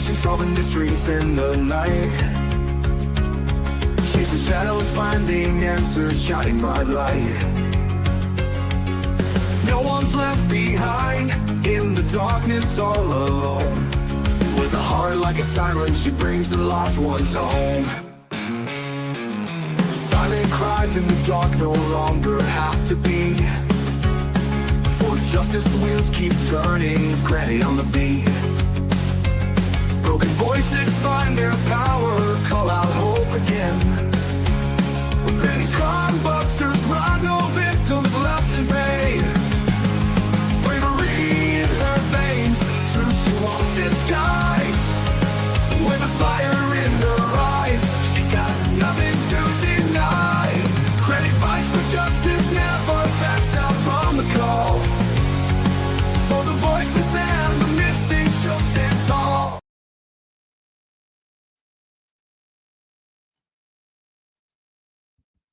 mission, solving mysteries in the night. Chasing shadows, finding answers, shining bright light. No one's left behind, in the darkness all alone. With a heart like a siren, she brings the lost ones home. Silent cries in the dark no longer have to be, for justice wheels keep turning, Granny on the beat. Broken voices find their power, call out hope again. When these crime busters run, no victims left in vain. Bravery in her veins, truth she won't disguise. With a fire in her eyes, she's got nothing to deny. Granny fights for justice, never backs down from the call. For the voiceless and the missing, she'll stand tall.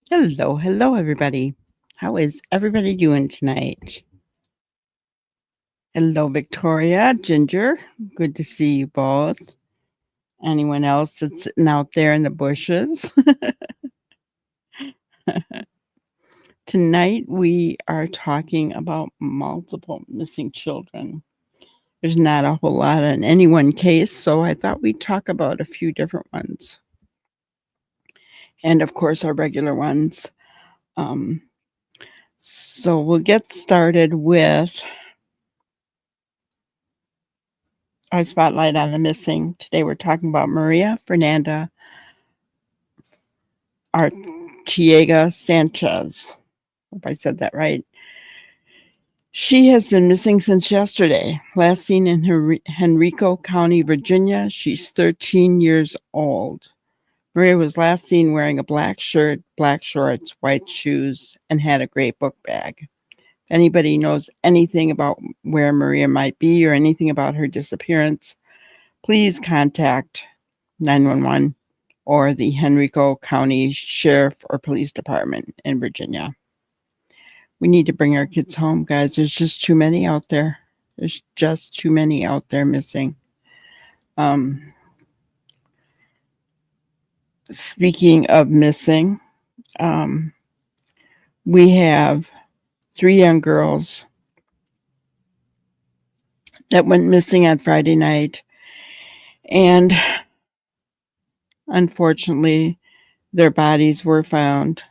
Hello, everybody. How is everybody doing tonight? Hello, Victoria, Ginger. Good to see you both. Anyone else that's sitting out there in the bushes? Tonight, we are talking about multiple missing children. There's not a whole lot in any one case, so I thought we'd talk about a few different ones. And of course, our regular ones. So we'll get started with our spotlight on the missing. Today we're talking about Maria Fernanda Arteaga Sanchez. Hope I said that right. She has been missing since yesterday. Last seen in Henrico County, Virginia. She's 13 years old. Maria was last seen wearing a black shirt, black shorts, white shoes, and had a gray book bag. If anybody knows anything about where Maria might be or anything about her disappearance, please contact 911 or the Henrico County Sheriff or Police Department in Virginia. We need to bring our kids home, guys. There's just too many out there. There's just too many out there missing. Speaking of missing, we have 3 young girls that went missing on Friday night, and unfortunately, their bodies were found.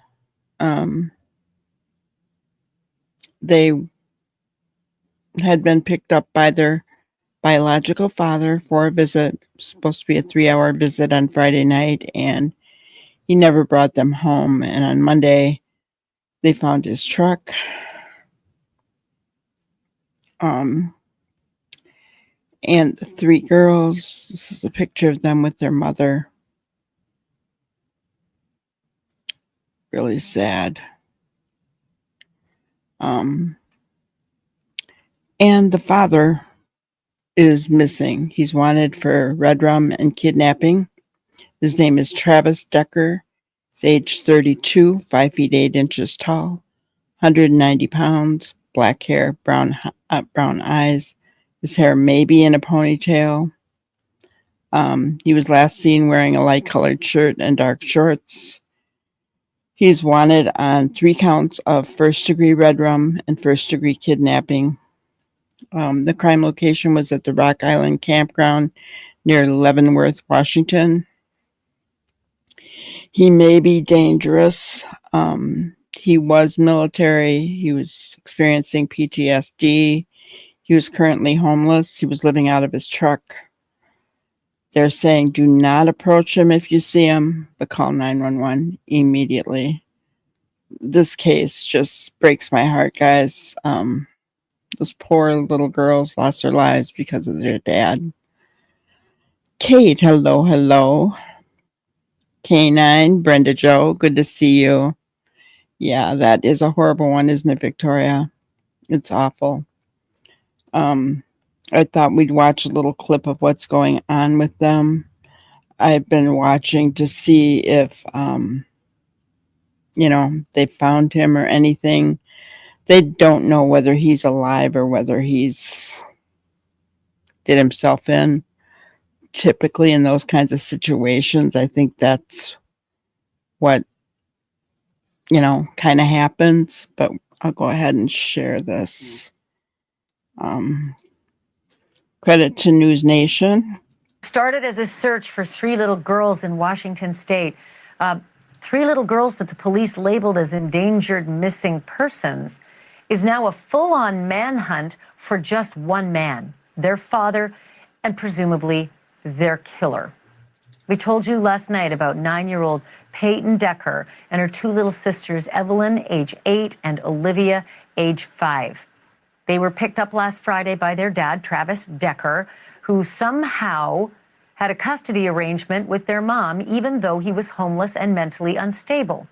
They had been picked up by their biological father for a visit. It was supposed to be a 3-hour visit on Friday night, and he never brought them home. And on Monday, they found his truck. And the 3 girls, this is a picture of them with their mother. Really sad. And the father is missing. He's wanted for red rum and kidnapping. His name is Travis Decker. He's age 32, 5 feet 8 inches tall, 190 pounds, black hair, brown eyes. His hair may be in a ponytail. He was last seen wearing a light-colored shirt and dark shorts. He's wanted on 3 counts of first-degree red rum and first-degree kidnapping. The crime location was at the Rock Island Campground near Leavenworth, Washington. He may be dangerous. He was military. He was experiencing PTSD. He was currently homeless. He was living out of his truck. They're saying do not approach him if you see him, but call 911 immediately. This case just breaks my heart, guys. Those poor little girls lost their lives because of their dad. Kate, hello. K9, Brenda Joe, good to see you. Yeah, that is a horrible one, isn't it, Victoria? It's awful. I thought we'd watch a little clip of what's going on with them. I've been watching to see if, they found him or anything. They don't know whether he's alive or whether he's did himself in typically in those kinds of situations, I think that's what, kind of happens. But I'll go ahead and share this. Credit to News Nation. Started as a search for 3 little girls in Washington state. 3 little girls that the police labeled as endangered missing persons is now a full-on manhunt for just one man, their father, and presumably their killer. We told you last night about 9-year-old Peyton Decker and her 2 little sisters, Evelyn, age 8, and Olivia, age 5. They were picked up last Friday by their dad, Travis Decker, who somehow had a custody arrangement with their mom, even though he was homeless and mentally unstable.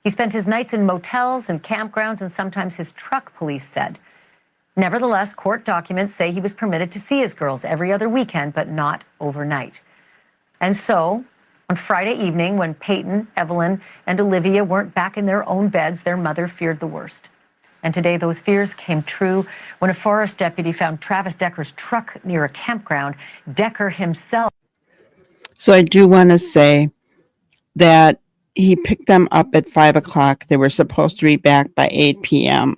He spent his nights in motels and campgrounds and sometimes his truck, police said. Nevertheless, court documents say he was permitted to see his girls every other weekend, but not overnight. And so, on Friday evening, when Peyton, Evelyn, and Olivia weren't back in their own beds, their mother feared the worst. And today, those fears came true when a forest deputy found Travis Decker's truck near a campground. Decker himself. So I do want to say that he picked them up at 5 o'clock. They were supposed to be back by 8 p.m.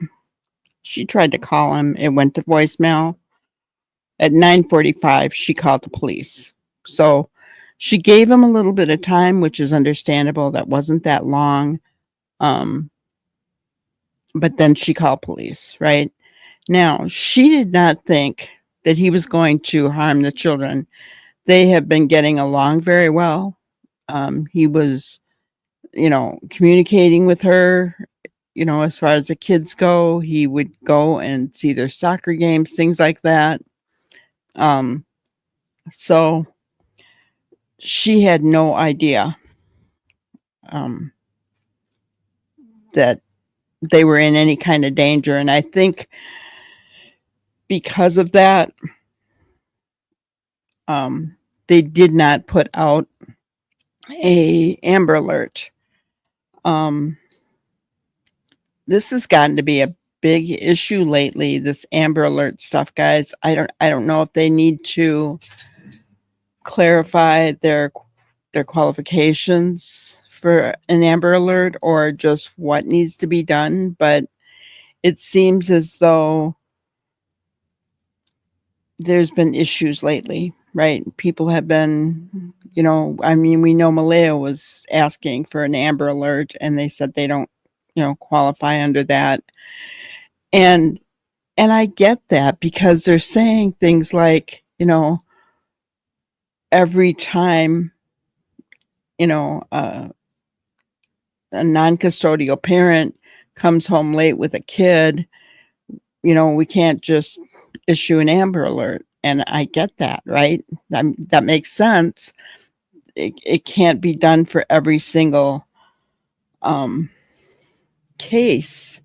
She tried to call him. It went to voicemail. At 9:45, she called the police. So she gave him a little bit of time, which is understandable. That wasn't that long. But then she called police, right? Now, she did not think that he was going to harm the children. They have been getting along very well. He was, communicating with her, as far as the kids go. He would go and see their soccer games, things like that. So she had no idea that they were in any kind of danger. And I think because of that, they did not put out a Amber Alert. This has gotten to be a big issue lately, this Amber Alert stuff, guys. I don't know if they need to clarify their qualifications for an Amber Alert or just what needs to be done, but it seems as though there's been issues lately, right? People have been, we know Malaya was asking for an Amber Alert and they said they don't, qualify under that. And I get that because they're saying things like, every time, a non-custodial parent comes home late with a kid, we can't just issue an Amber Alert. And I get that, right? That makes sense. It can't be done for every single case,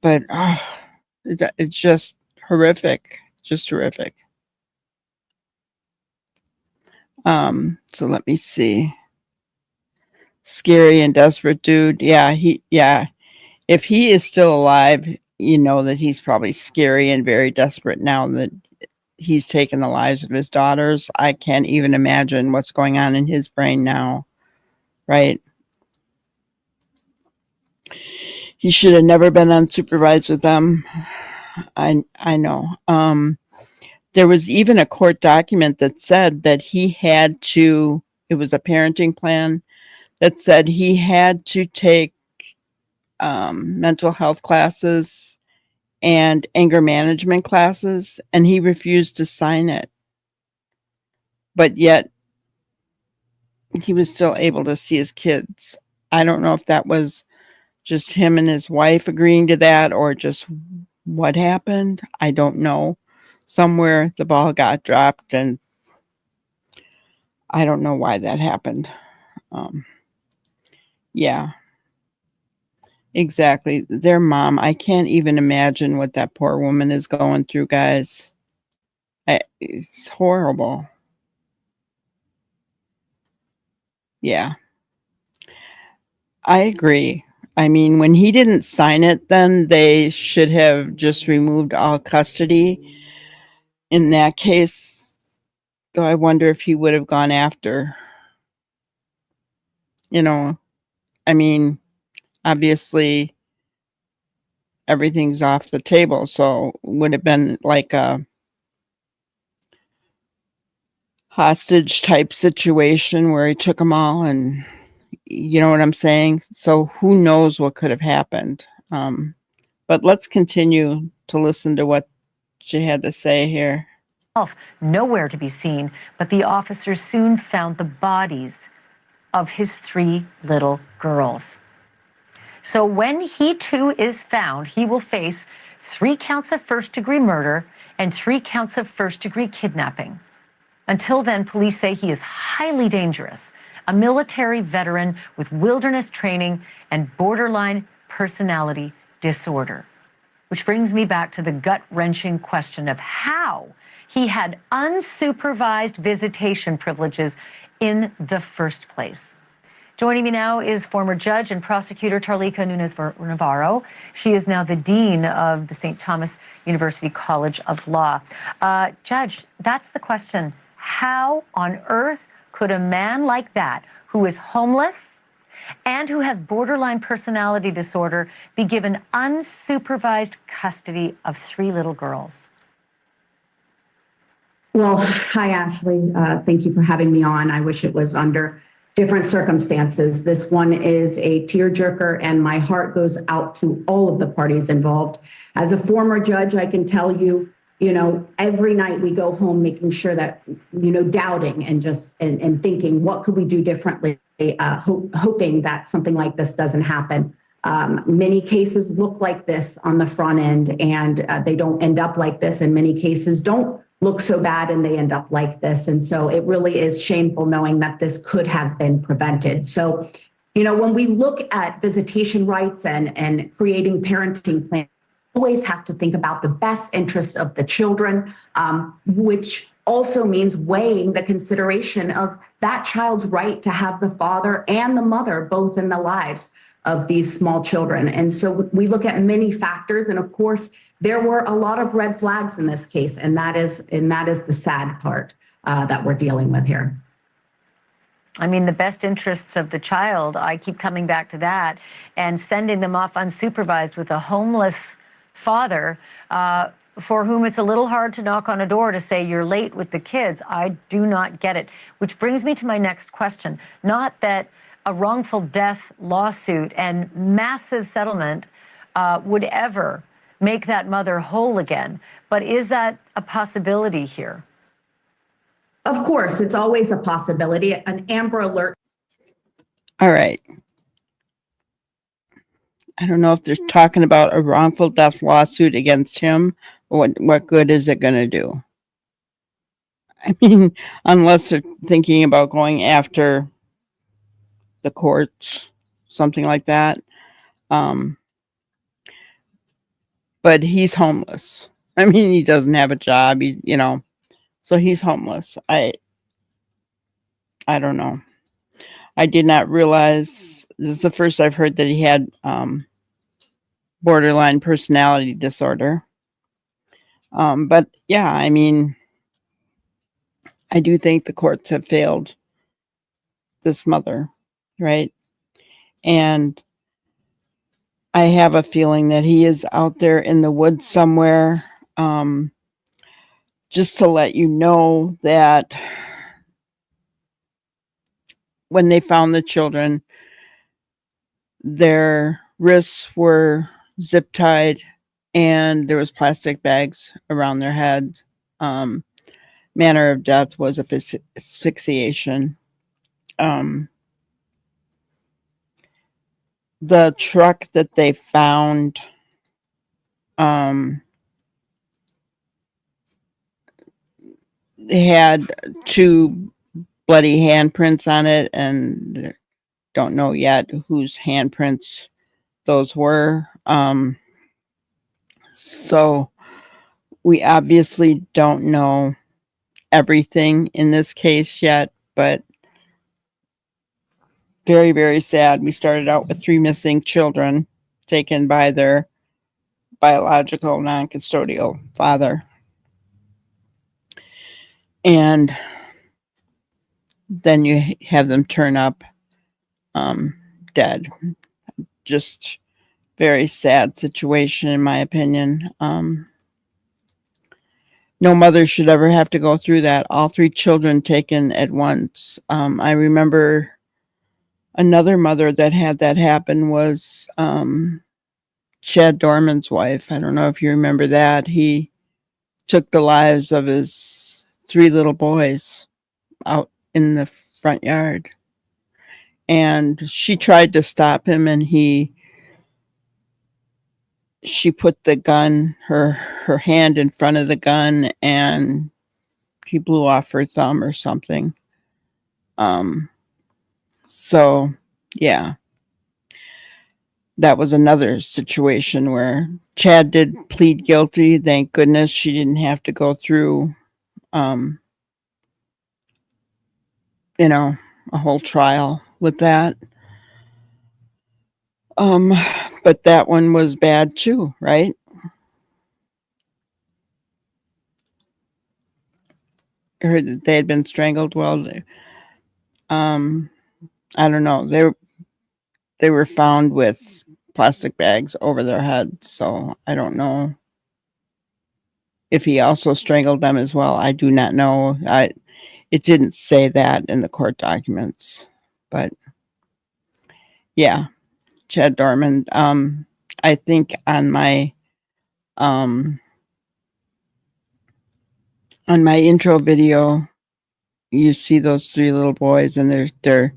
but it's just horrific, So let me see. Scary and desperate dude. Yeah. If he is still alive, that he's probably scary and very desperate now that he's taken the lives of his daughters. I can't even imagine what's going on in his brain now, right? He should have never been unsupervised with them. I know. There was even a court document that said that he had to, it was a parenting plan that said he had to take mental health classes and anger management classes, and he refused to sign it. But yet, he was still able to see his kids. I don't know if that was just him and his wife agreeing to that or just what happened. I don't know. Somewhere the ball got dropped, and I don't know why that happened. Yeah. Exactly. Their mom, I can't even imagine what that poor woman is going through, guys. It's horrible. Yeah. I agree. I mean, when he didn't sign it, then they should have just removed all custody. In that case, So I wonder if he would have gone after, I mean, obviously everything's off the table. So would have been like a hostage type situation where he took them all, and you know what I'm saying? So who knows what could have happened. But let's continue to listen to what she had to say here. Nowhere to be seen, but the officers soon found the bodies of his 3 little girls. So when he too is found, he will face 3 counts of first-degree murder and 3 counts of first-degree kidnapping. Until then, police say he is highly dangerous, a military veteran with wilderness training and borderline personality disorder. Which brings me back to the gut-wrenching question of how he had unsupervised visitation privileges in the first place. Joining me now is former judge and prosecutor Tarlika Nunes-Navarro. She is now the dean of the St. Thomas University College of Law. Judge, that's the question. How on earth could a man like that, who is homeless and who has borderline personality disorder, be given unsupervised custody of 3 little girls? Well, hi, Ashley. Thank you for having me on. I wish it was under different circumstances. This one is a tearjerker, and my heart goes out to all of the parties involved. As a former judge, I can tell you, every night we go home making sure that, doubting and thinking, what could we do differently, hoping that something like this doesn't happen. Many cases look like this on the front end, and they don't end up like this. And many cases don't look so bad and they end up like this. And so it really is shameful knowing that this could have been prevented. So, when we look at visitation rights and creating parenting plans, always have to think about the best interest of the children, which also means weighing the consideration of that child's right to have the father and the mother both in the lives of these small children. And so we look at many factors, and of course, there were a lot of red flags in this case, and that is the sad part that we're dealing with here. I mean, the best interests of the child, I keep coming back to that, and sending them off unsupervised with a homeless father for whom it's a little hard to knock on a door to say you're late with the kids. I do not get it. Which brings me to my next question. Not that a wrongful death lawsuit and massive settlement would ever make that mother whole again, but is that a possibility here? Of course, it's always a possibility. An Amber Alert. All right. I don't know if they're talking about a wrongful death lawsuit against him. What good is it going to do? I mean, unless they're thinking about going after the courts, something like that. But he's homeless. I mean, he doesn't have a job. So he's homeless. I don't know. I did not realize, this is the first I've heard that he had borderline personality disorder. But yeah, I mean, I do think the courts have failed this mother, right? And I have a feeling that he is out there in the woods somewhere. Just to let you know that when they found the children, their wrists were zip tied and there was plastic bags around their heads. Manner of death was asphyxiation. The truck that they found, had 2 bloody handprints on it, and don't know yet whose handprints those were. So we obviously don't know everything in this case yet, but very, very sad. We started out with 3 missing children taken by their biological non-custodial father. And then you have them turn up dead. Just very sad situation, in my opinion. No mother should ever have to go through that. All 3 children taken at once. I remember another mother that had that happen was Chad Dorman's wife. I don't know if you remember that. He took the lives of his 3 little boys out in the front yard. And she tried to stop him, and she put the gun, her hand in front of the gun, and he blew off her thumb or something. So yeah, that was another situation where Chad did plead guilty. Thank goodness she didn't have to go through, a whole trial with that. But that one was bad too, right? I heard that they had been strangled. Well, I don't know. They were found with plastic bags over their heads, so I don't know if he also strangled them as well. I do not know. It didn't say that in the court documents, but yeah, Chad Dorman. I think on my intro video, you see those 3 little boys and their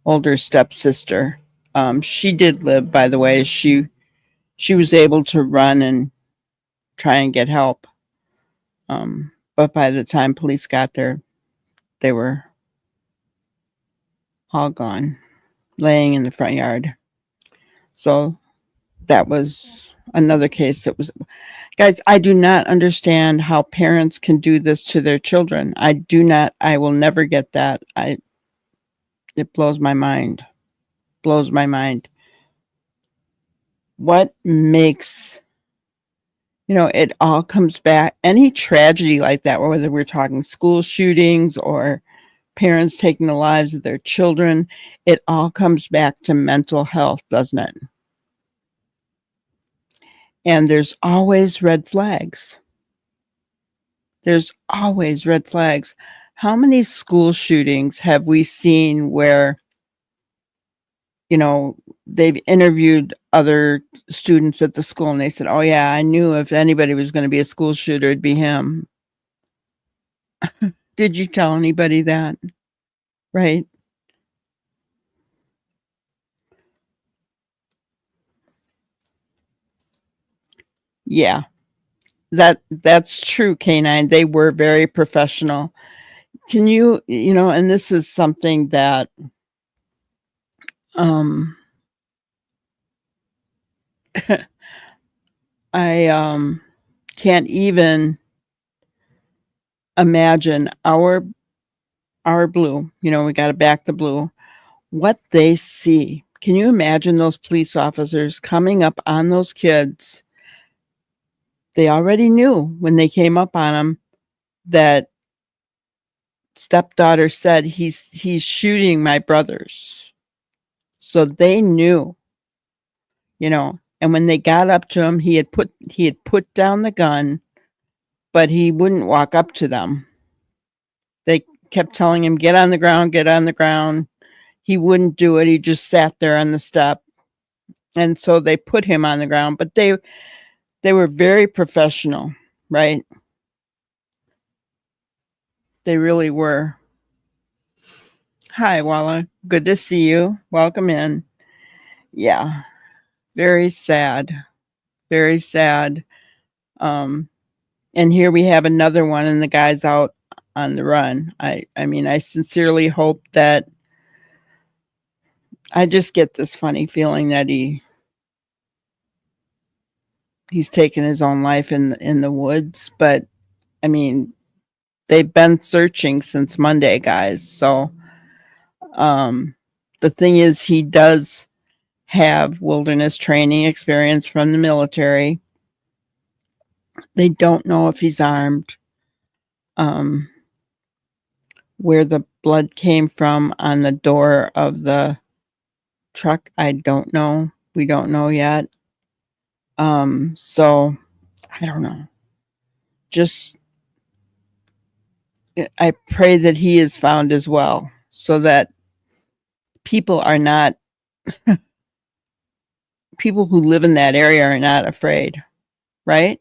older stepsister. She did live, by the way. She was able to run and try and get help. But by the time police got there, they were all gone, laying in the front yard. So that was another case that was, guys, I do not understand how parents can do this to their children. I will never get that. It blows my mind. Blows my mind. What makes, it all comes back, any tragedy like that, whether we're talking school shootings or parents taking the lives of their children, it all comes back to mental health, doesn't it? And there's always red flags. There's always red flags. How many school shootings have we seen where, they've interviewed other students at the school and they said, oh yeah, I knew if anybody was going to be a school shooter, it'd be him. Did you tell anybody that? Right? Yeah, that's true, K9. They were very professional. Can you, and this is something that I can't even imagine our blue, we got to back the blue, what they see. Can you imagine those police officers coming up on those kids? They already knew when they came up on them that stepdaughter said he's shooting my brothers. So they knew, and when they got up to him, he had put down the gun, but he wouldn't walk up to them. They kept telling him, get on the ground, get on the ground. He wouldn't do it. He just sat there on the step. And so they put him on the ground, but they were very professional, right? They really were. Hi, Walla. Good to see you. Welcome in. Yeah. Very sad. Very sad. And here we have another one, and the guy's out on the run. I mean, I sincerely hope that, I just get this funny feeling that he's taken his own life in the woods. But I mean, they've been searching since Monday, guys. So the thing is, he does have wilderness training experience from the military. They don't know if he's armed. Where the blood came from on the door of the truck, I don't know. We don't know yet. So I don't know. Just I pray that he is found as well, so that people are not people who live in that area are not afraid, right?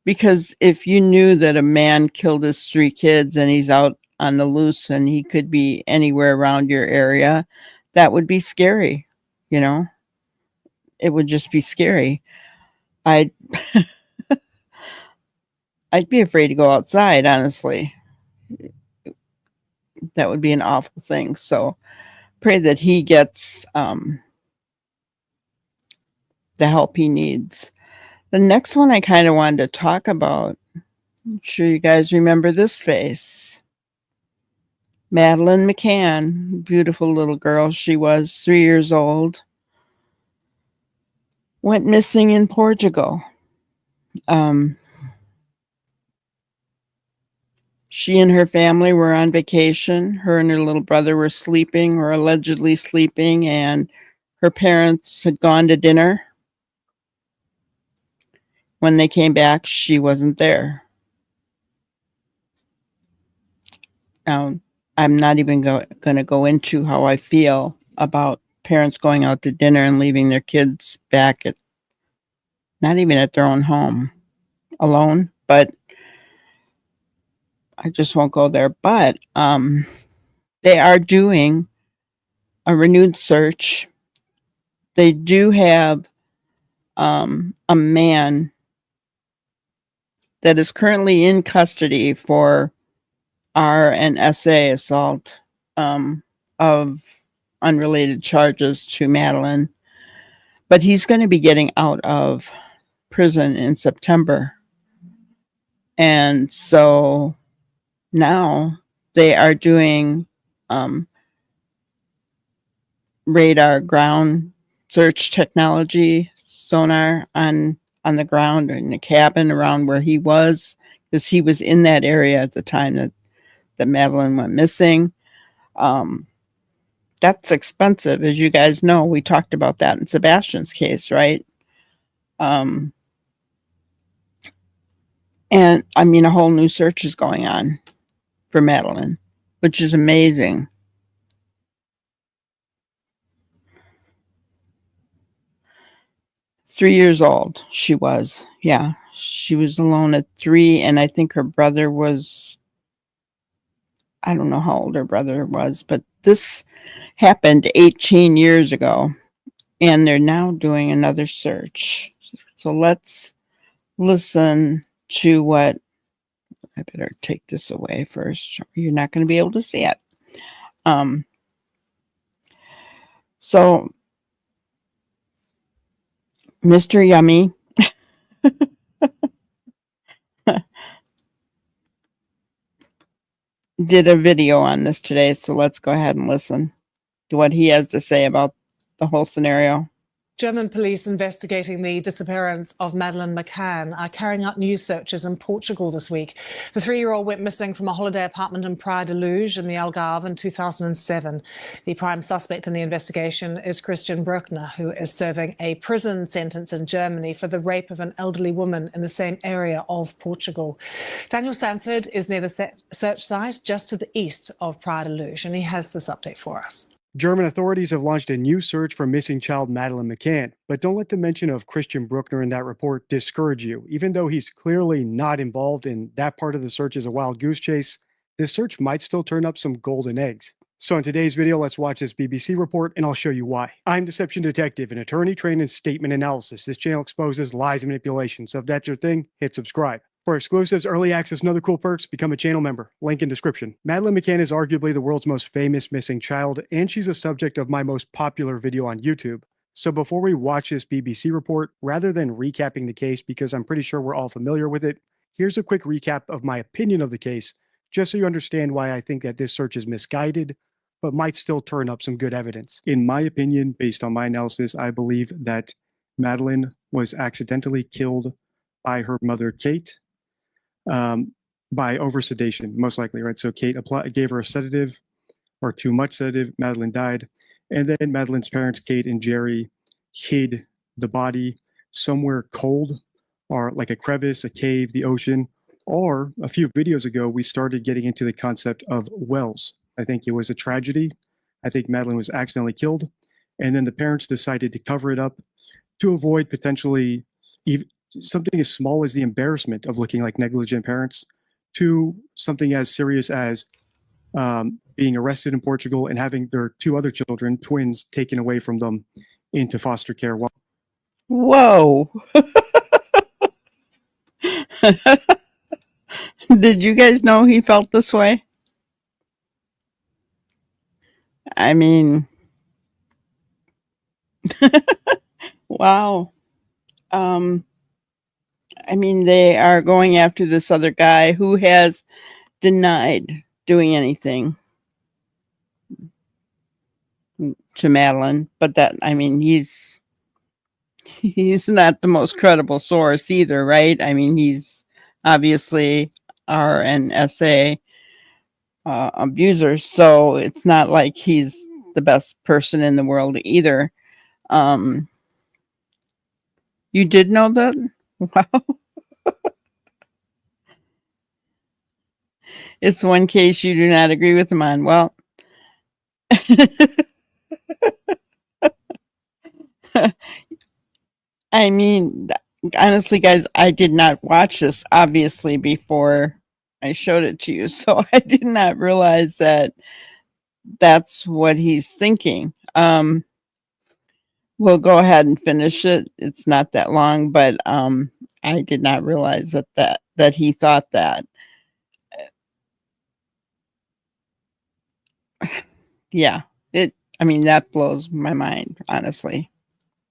Because if you knew that a man killed his 3 kids and he's out on the loose and he could be anywhere around your area, that would be scary, you know? It would just be scary. I'd I'd be afraid to go outside, honestly. That would be an awful thing. So pray that he gets the help he needs. The next one I kind of wanted to talk about. I'm sure you guys remember this face. Madeleine McCann, beautiful little girl. She was 3 years old. Went missing in Portugal. She and her family were on vacation. Her and her little brother were sleeping, or allegedly sleeping, and her parents had gone to dinner. When they came back, she wasn't there. Now, I'm not even going to go into how I feel about parents going out to dinner and leaving their kids back at, not even at their own home, alone, but I just won't go there. But they are doing a renewed search. They do have a man that is currently in custody for R and SA assault of unrelated charges to Madeleine. But he's going to be getting out of prison in September. And so now they are doing radar ground search technology, sonar on the ground or in the cabin around where he was, because he was in that area at the time that Madeleine went missing. That's expensive, as you guys know. We talked about that in Sebastian's case, right? And I mean, a whole new search is going on for Madeleine, which is amazing. Three years old, she was. Yeah, she was alone at 3, and I think her brother was, I don't know how old her brother was, but this happened 18 years ago, and they're now doing another search. So let's listen to what, I better take this away first. You're not going to be able to see it. So Mr. Yummy did a video on this today, so let's go ahead and listen to what he has to say about the whole scenario. German police investigating the disappearance of Madeleine McCann are carrying out new searches in Portugal this week. The 3-year-old went missing from a holiday apartment in Praia de Luz in the Algarve in 2007. The prime suspect in the investigation is Christian Bruckner, who is serving a prison sentence in Germany for the rape of an elderly woman in the same area of Portugal. Daniel Sanford is near the search site just to the east of Praia de Luz, and he has this update for us. German authorities have launched a new search for missing child Madeleine McCann, but don't let the mention of Christian Bruckner in that report discourage you. Even though he's clearly not involved in that part of the search as a wild goose chase, this search might still turn up some golden eggs. So in today's video, let's watch this BBC report and I'll show you why. I'm Deception Detective, an attorney trained in statement analysis. This channel exposes lies and manipulation, so if that's your thing, hit subscribe. For exclusives, early access, and other cool perks, become a channel member. Link in description. Madeleine McCann is arguably the world's most famous missing child, and she's a subject of my most popular video on YouTube. So before we watch this BBC report, rather than recapping the case because I'm pretty sure we're all familiar with it, here's a quick recap of my opinion of the case, just so you understand why I think that this search is misguided, but might still turn up some good evidence. In my opinion, based on my analysis, I believe that Madeleine was accidentally killed by her mother, Kate. by oversedation, most likely, right? So Kate gave her a sedative or too much sedative. Madeleine died. And then Madeleine's parents, Kate and Jerry, hid the body somewhere cold, or like a crevice, a cave, the ocean. Or a few videos ago, we started getting into the concept of wells. I think it was a tragedy. I think Madeleine was accidentally killed. And then the parents decided to cover it up to avoid potentially something as small as the embarrassment of looking like negligent parents to something as serious as being arrested in Portugal and having their two other children, twins, taken away from them into foster care. Whoa. Did you guys know he felt this way? I mean, wow. I mean, they are going after this other guy who has denied doing anything to Madeleine, but that, I mean, he's not the most credible source either, right? I mean, he's obviously RNSA abuser, so it's not like he's the best person in the world either. You did know that? Wow. It's one case you do not agree with him on. Well, I mean, honestly, guys, I did not watch this, obviously, before I showed it to you. So I did not realize that that's what he's thinking. We'll go ahead and finish it. It's not that long, but I did not realize that he thought that. Yeah, I mean, that blows my mind, honestly.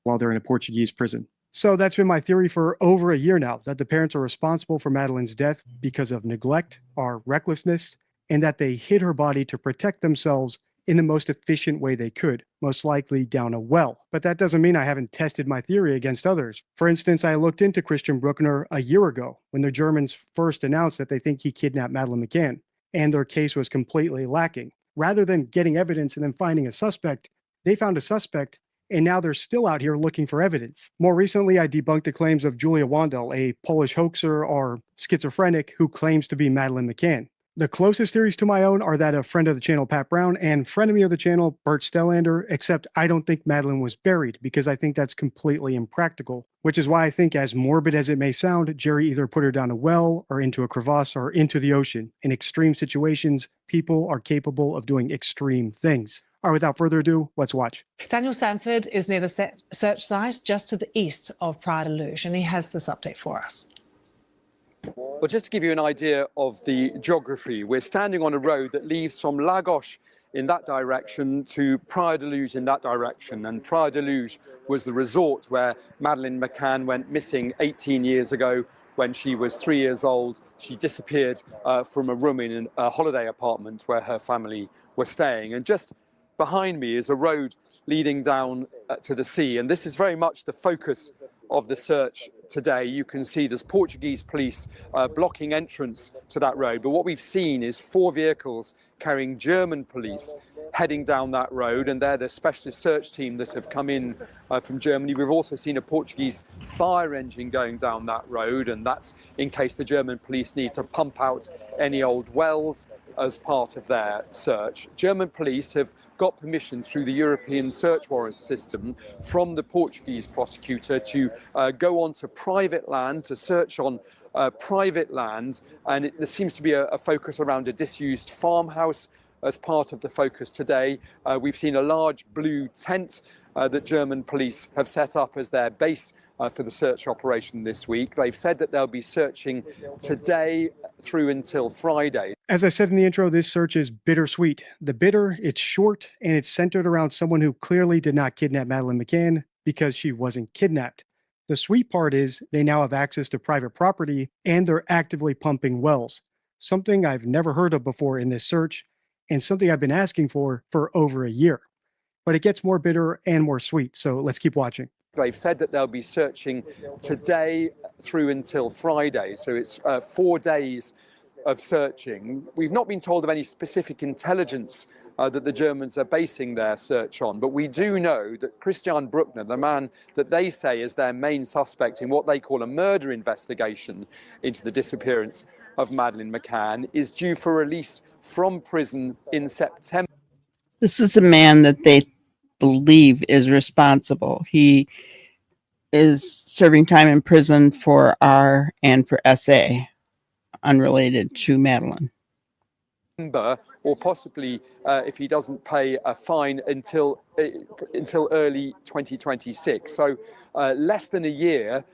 While they're in a Portuguese prison. So that's been my theory for over a year now, that the parents are responsible for Madeleine's death because of neglect or recklessness, and that they hid her body to protect themselves in the most efficient way they could, most likely down a well. But that doesn't mean I haven't tested my theory against others. For instance, I looked into Christian Bruckner a year ago when the Germans first announced that they think he kidnapped Madeleine McCann, and their case was completely lacking. Rather than getting evidence and then finding a suspect, they found a suspect, and now they're still out here looking for evidence. More recently, I debunked the claims of Julia Wandel, a Polish hoaxer or schizophrenic who claims to be Madeleine McCann. The closest theories to my own are that of friend of the channel, Pat Brown, and frenemy of the channel, Bert Stellander, except I don't think Madeleine was buried because I think that's completely impractical, which is why I think, as morbid as it may sound, Jerry either put her down a well or into a crevasse or into the ocean. In extreme situations, people are capable of doing extreme things. All right, without further ado, let's watch. Daniel Sanford is near the search site just to the east of Praia da Luz, and he has this update for us. Well, just to give you an idea of the geography, we're standing on a road that leads from Lagos in that direction to Praia da Luz in that direction. And Praia da Luz was the resort where Madeleine McCann went missing 18 years ago when she was 3 years old. She disappeared from a room in a holiday apartment where her family were staying. And just behind me is a road leading down to the sea. And this is very much the focus of the search today. You can see there's Portuguese police blocking entrance to that road. But what we've seen is 4 vehicles carrying German police heading down that road, and they're the specialist search team that have come in from Germany. We've also seen a Portuguese fire engine going down that road, and that's in case the German police need to pump out any old wells as part of their search. German police have got permission through the European search warrant system from the Portuguese prosecutor to go onto private land, to search on private land, and there seems to be a focus around a disused farmhouse as part of the focus today. We've seen a large blue tent that German police have set up as their base for the search operation this week. They've said that they'll be searching today through until Friday. As I said in the intro, this search is bittersweet. The bitter, it's short, and it's centered around someone who clearly did not kidnap Madeleine McCann because she wasn't kidnapped. The sweet part is they now have access to private property and they're actively pumping wells, something I've never heard of before in this search and something I've been asking for over a year. But it gets more bitter and more sweet, so let's keep watching. They've said that they'll be searching today through until Friday. So it's 4 days of searching. We've not been told of any specific intelligence that the Germans are basing their search on, but we do know that Christian Bruckner, the man that they say is their main suspect in what they call a murder investigation into the disappearance of Madeleine McCann, is due for release from prison in September. This is a man that they believe is responsible. He is serving time in prison for R and for SA, unrelated to Madeleine. Or possibly, if he doesn't pay a fine until early 2026. So less than a year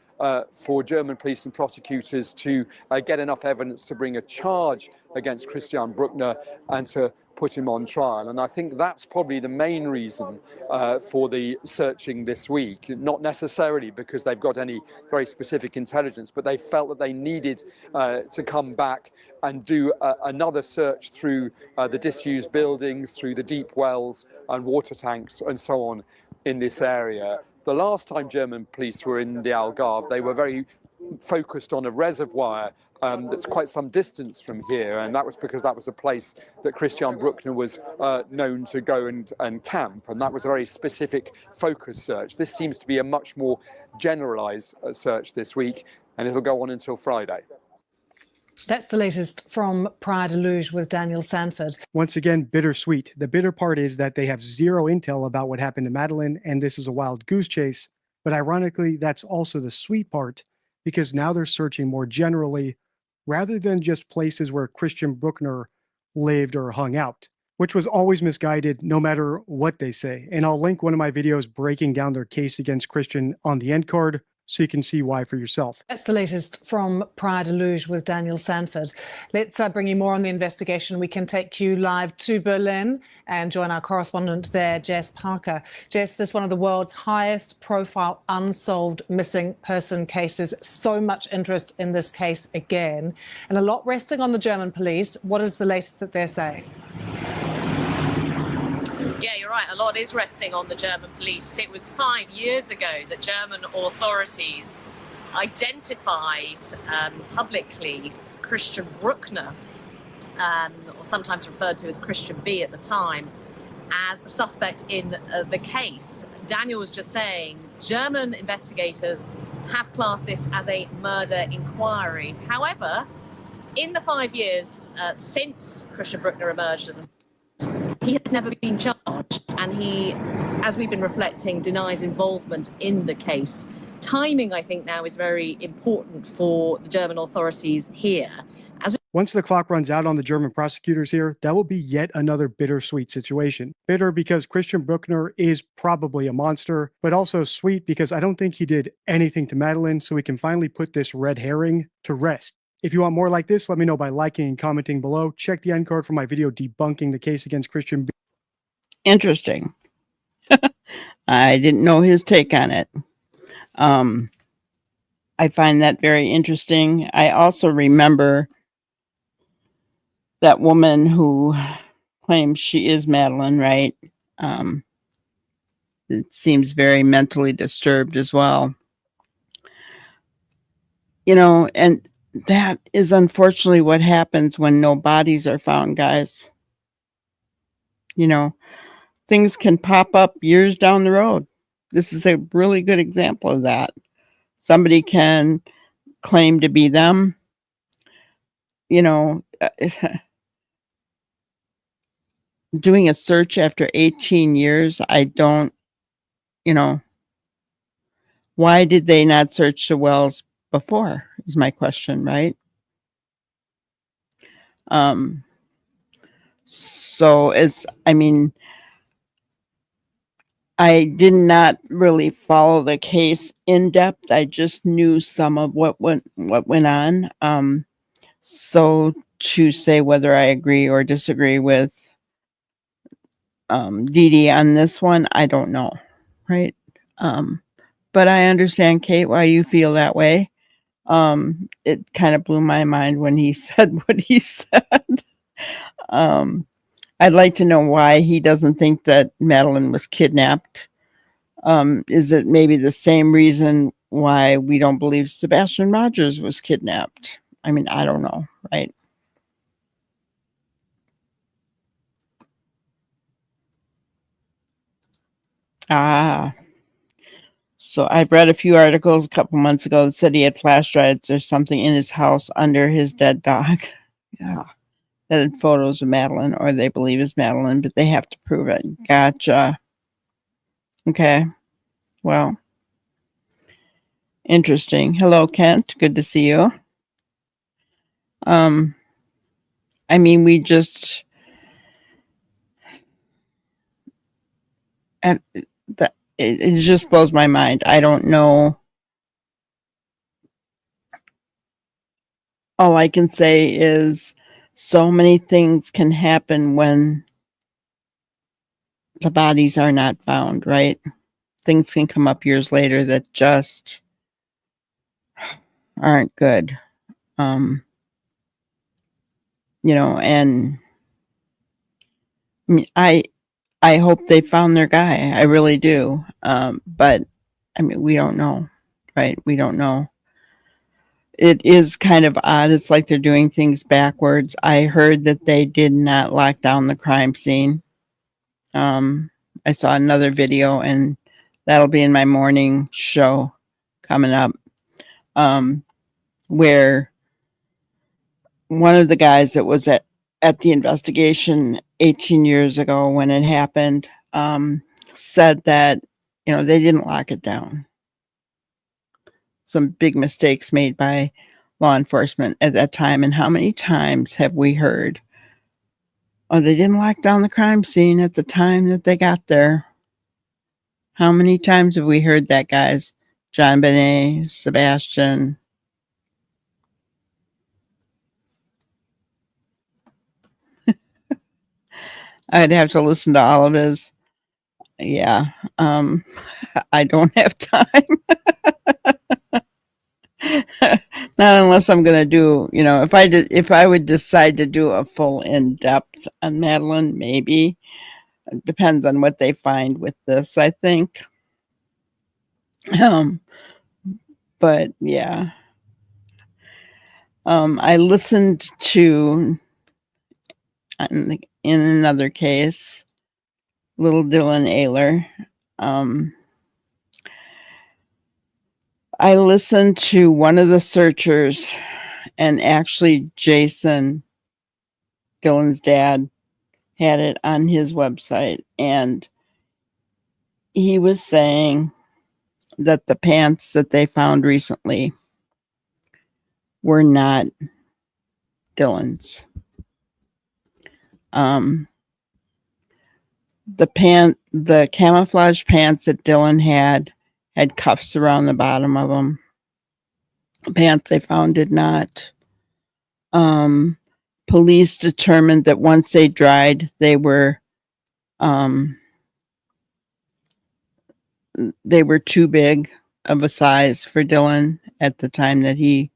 for German police and prosecutors to get enough evidence to bring a charge against Christian Bruckner and to put him on trial. And I think that's probably the main reason for the searching this week, not necessarily because they've got any very specific intelligence, but they felt that they needed to come back and do another search through the disused buildings, through the deep wells and water tanks and so on in this area. The last time German police were in the Algarve, they were very focused on a reservoir that's quite some distance from here, and that was because that was a place that Christian Bruckner was known to go and camp, and that was a very specific focus search. This seems to be a much more generalized search this week, and it'll go on until Friday. That's the latest from Praia de Luz with Daniel Sanford. Once again, bittersweet. The bitter part is that they have zero intel about what happened to Madeleine, and this is a wild goose chase. But ironically, that's also the sweet part, because now they're searching more generally, rather than just places where Christian Bruckner lived or hung out, which was always misguided no matter what they say. And I'll link one of my videos breaking down their case against Christian on the end card, so you can see why for yourself. That's the latest from Praia de Luz with Daniel Sanford. Let's bring you more on the investigation. We can take you live to Berlin and join our correspondent there, Jess Parker. Jess, this is one of the world's highest profile unsolved missing person cases. So much interest in this case again, and a lot resting on the German police. What is the latest that they're saying? Yeah, you're right. A lot is resting on the German police. It was 5 years ago that German authorities identified publicly Christian Bruckner, or sometimes referred to as Christian B at the time, as a suspect in the case. Daniel was just saying German investigators have classed this as a murder inquiry. However, in the 5 years since Christian Bruckner emerged as a he has never been charged, and he, as we've been reflecting, denies involvement in the case. Timing, I think, now is very important for the German authorities here. Once the clock runs out on the German prosecutors here, that will be yet another bittersweet situation. Bitter because Christian Bruckner is probably a monster, but also sweet because I don't think he did anything to Madeleine, so we can finally put this red herring to rest. If you want more like this, let me know by liking and commenting below. Check the end card for my video debunking the case against Christian B. Interesting. I didn't know his take on it. I find that very interesting. I also remember that woman who claims she is Madeleine, right? It seems very mentally disturbed as well. You know, and that is unfortunately what happens when no bodies are found, guys. You know, things can pop up years down the road. This is a really good example of that. Somebody can claim to be them. You know, doing a search after 18 years, I don't, you know, why did they not search the wells before is my question, right? So I did not really follow the case in depth. I just knew some of what went on. So to say whether I agree or disagree with Dee Dee on this one, I don't know, right? But I understand, Kate, why you feel that way. It kind of blew my mind when he said what he said. I'd like to know why he doesn't think that Madeleine was kidnapped. Is it maybe the same reason why we don't believe Sebastian Rogers was kidnapped? I mean, I don't know, right? Ah, so I've read a few articles a couple months ago that said he had flash drives or something in his house under his dead dog. Yeah. That had photos of Madeline, or they believe is Madeline, but they have to prove it. Gotcha. Okay. Well, interesting. Hello, Kent. Good to see you. I mean, we just and that it just blows my mind. I don't know. All I can say is so many things can happen when the bodies are not found, right? Things can come up years later that just aren't good. And I mean, I hope they found their guy. I really do. But I mean, we don't know, right? We don't know. It is kind of odd. It's like they're doing things backwards. I heard that they did not lock down the crime scene. I saw another video, and that'll be in my morning show coming up, where one of the guys that was at the investigation 18 years ago when it happened said that, they didn't lock it down. Some big mistakes made by law enforcement at that time. And how many times have we heard, oh, they didn't lock down the crime scene at the time that they got there? How many times have we heard that, guys? John Benet, Sebastian. I'd have to listen to all of his. Yeah. I don't have time. Not unless I'm going to do, if I would decide to do a full in-depth on Madeline, maybe. It depends on what they find with this, I think. But yeah. I listened to, in another case, little Dylan Ayler. I listened to one of the searchers, and actually Jason, Dylan's dad, had it on his website, and he was saying that the pants that they found recently were not Dylan's. The camouflage pants that Dylan had cuffs around the bottom of them. The pants they found did not. Police determined that once they dried, they were too big of a size for Dylan at the time that he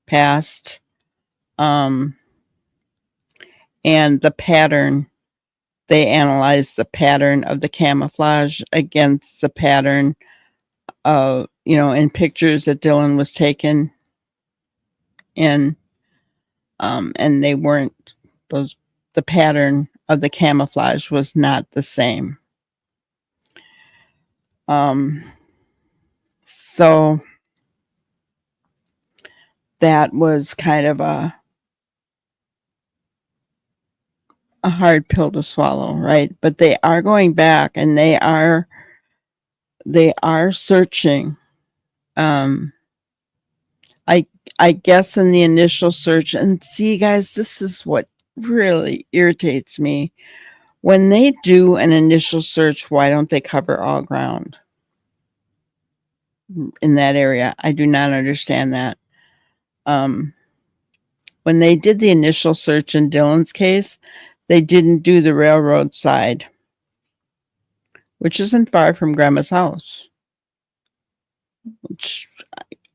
passed. And the pattern, they analyzed the pattern of the camouflage against the pattern of, in pictures that Dylan was taken in. And they weren't, the pattern of the camouflage was not the same. So that was kind of a hard pill to swallow, right? But they are going back, and they are searching. I guess in the initial search, and see, guys, this is what really irritates me. When they do an initial search, why don't they cover all ground in that area? I do not understand that. When they did the initial search in Dylan's case, they didn't do the railroad side, which isn't far from Grandma's house, which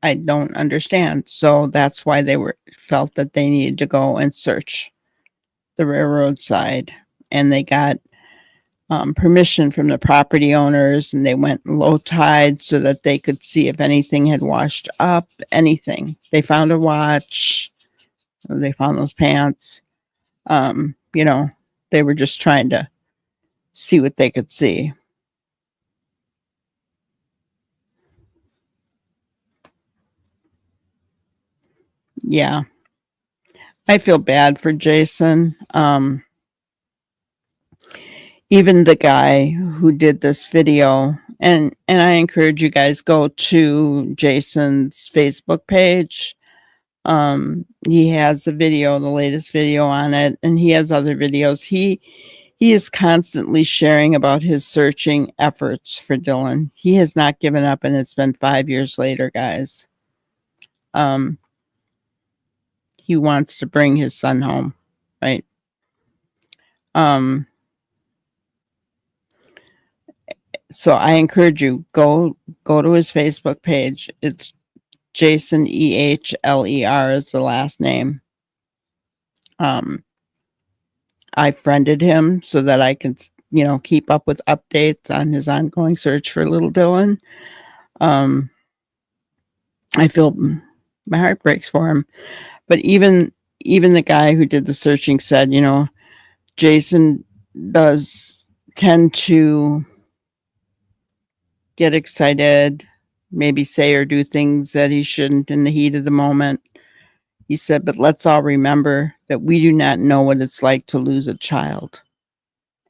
I don't understand. So that's why they felt that they needed to go and search the railroad side, and they got permission from the property owners, and they went low tide so that they could see if anything had washed up, anything. They found a watch. They found those pants. They were just trying to see what they could see. Yeah. I feel bad for Jason. Even the guy who did this video, and I encourage you guys, go to Jason's Facebook page. He has a video, the latest video on it, and he has other videos. He is constantly sharing about his searching efforts for Dylan. He has not given up, and it's been 5 years later, guys. He wants to bring his son home, right? So I encourage you, go to his Facebook page. It's Jason Ehler is the last name. I friended him so that I could, keep up with updates on his ongoing search for little Dylan. I feel my heart breaks for him. But even the guy who did the searching said, Jason does tend to get excited, maybe say or do things that he shouldn't in the heat of the moment. He said, but let's all remember that we do not know what it's like to lose a child.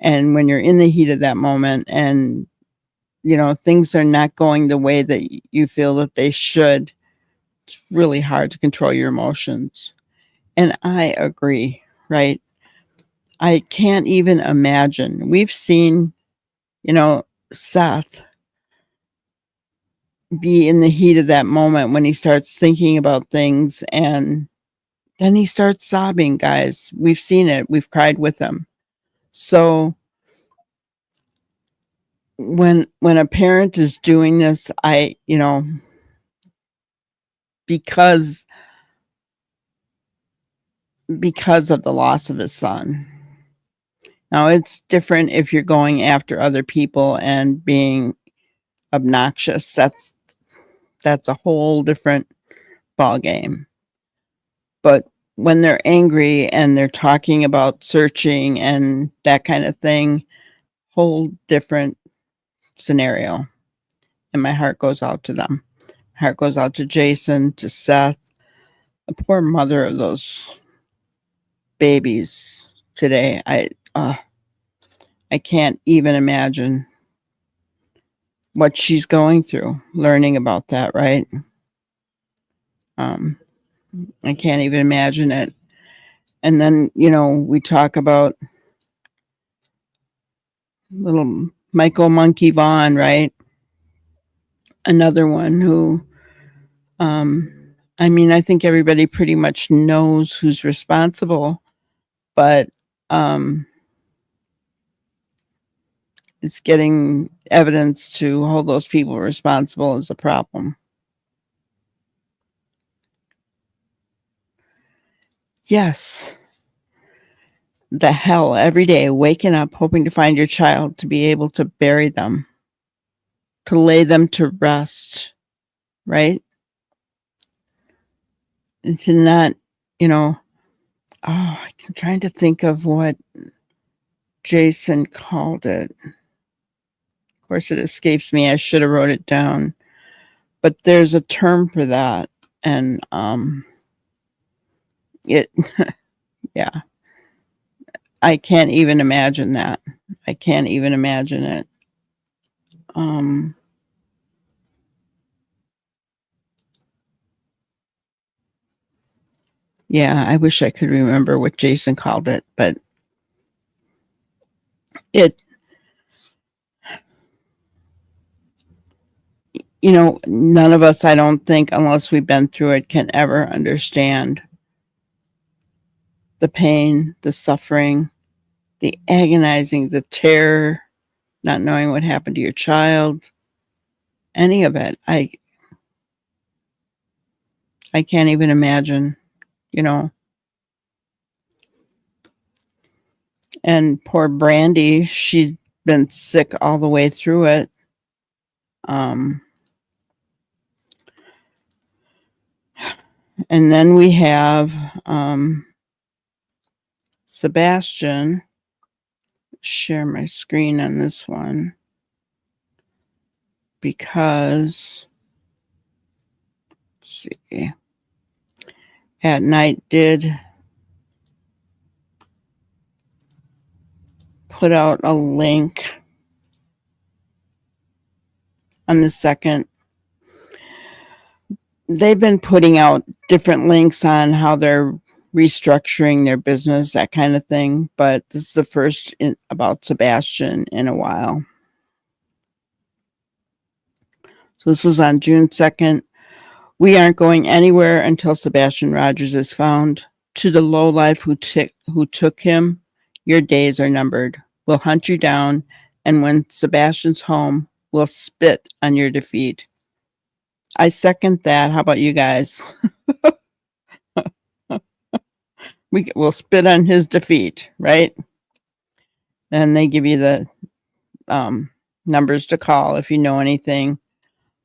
And when you're in the heat of that moment and, things are not going the way that you feel that they should, it's really hard to control your emotions. And I agree, right? I can't even imagine. We've seen, Seth be in the heat of that moment when he starts thinking about things, and then he starts sobbing, guys. We've seen it. We've cried with him. So when a parent is doing this, because of the loss of his son. Now it's different if you're going after other people and being obnoxious. That's a whole different ball game. But when they're angry and they're talking about searching and that kind of thing, whole different scenario. And my heart goes out to them. My heart goes out to Jason, to Seth, the poor mother of those babies today. I can't even imagine what she's going through, learning about that, right? I can't even imagine it. And then, we talk about little Michael Monkey Vaughn, right? Another one who, I think everybody pretty much knows who's responsible, but it's getting evidence to hold those people responsible is a problem. Yes. The hell every day, waking up, hoping to find your child, to be able to bury them, to lay them to rest, right? And to not, I'm trying to think of what Jason called it. Of course, it escapes me. I should have wrote it down. But there's a term for that. And yeah. I can't even imagine that. I can't even imagine it. Yeah, I wish I could remember what Jason called it, but none of us, I don't think, unless we've been through it, can ever understand the pain, the suffering, the agonizing, the terror, not knowing what happened to your child, any of it. I can't even imagine, And poor Brandy, she'd been sick all the way through it. And then we have Sebastian. Share my screen on this one because, let's see, at Night did put out a link on the 2nd. They've been putting out different links on how they're restructuring their business, that kind of thing. But this is the first about Sebastian in a while. So this was on June 2nd. We aren't going anywhere until Sebastian Rogers is found. To the lowlife who took him, your days are numbered. We'll hunt you down, and when Sebastian's home, we'll spit on your defeat. I second that. How about you guys? We'll spit on his defeat, right? And they give you the numbers to call if you know anything.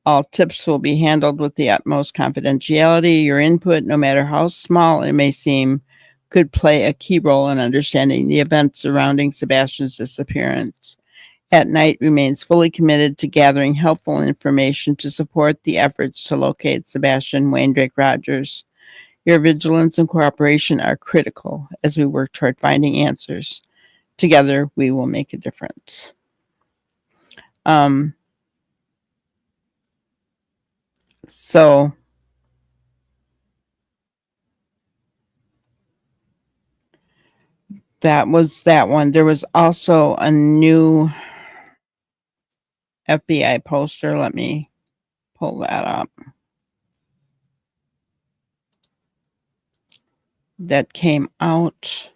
All tips will be handled with the utmost confidentiality. Your input, no matter how small it may seem, could play a key role in understanding the events surrounding Sebastian's disappearance. At Night remains fully committed to gathering helpful information to support the efforts to locate Sebastian Wayne Drake Rogers. Your vigilance and cooperation are critical as we work toward finding answers. Together, we will make a difference. So that was that one. There was also a new FBI poster. Let me pull that up. That came out.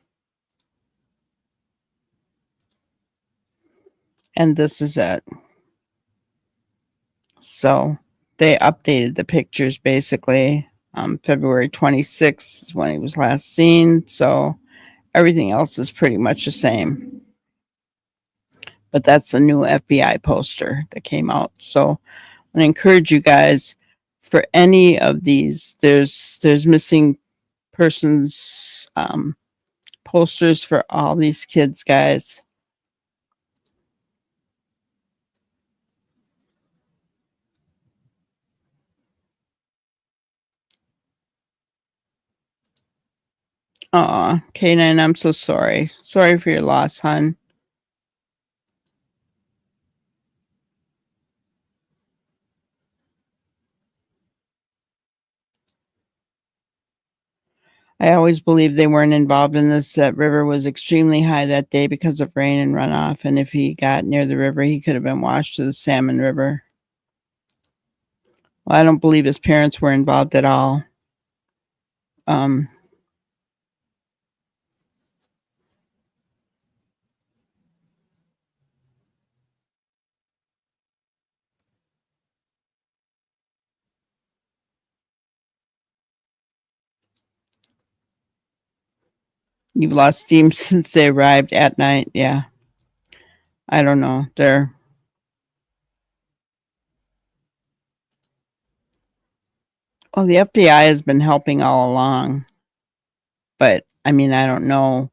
And this is it. So they updated the pictures basically. February 26th is when he was last seen. So everything else is pretty much the same. But that's a new FBI poster that came out. So I encourage you guys, for any of these, there's missing persons posters for all these kids, guys. Aw, K9, I'm so sorry. Sorry for your loss, hon. I always believed they weren't involved in this. That river was extremely high that day because of rain and runoff. And if he got near the river, he could have been washed to the Salmon River. Well, I don't believe his parents were involved at all. You've lost steam since they arrived at Night. Yeah. I don't know. Well, the FBI has been helping all along. But, I mean, I don't know.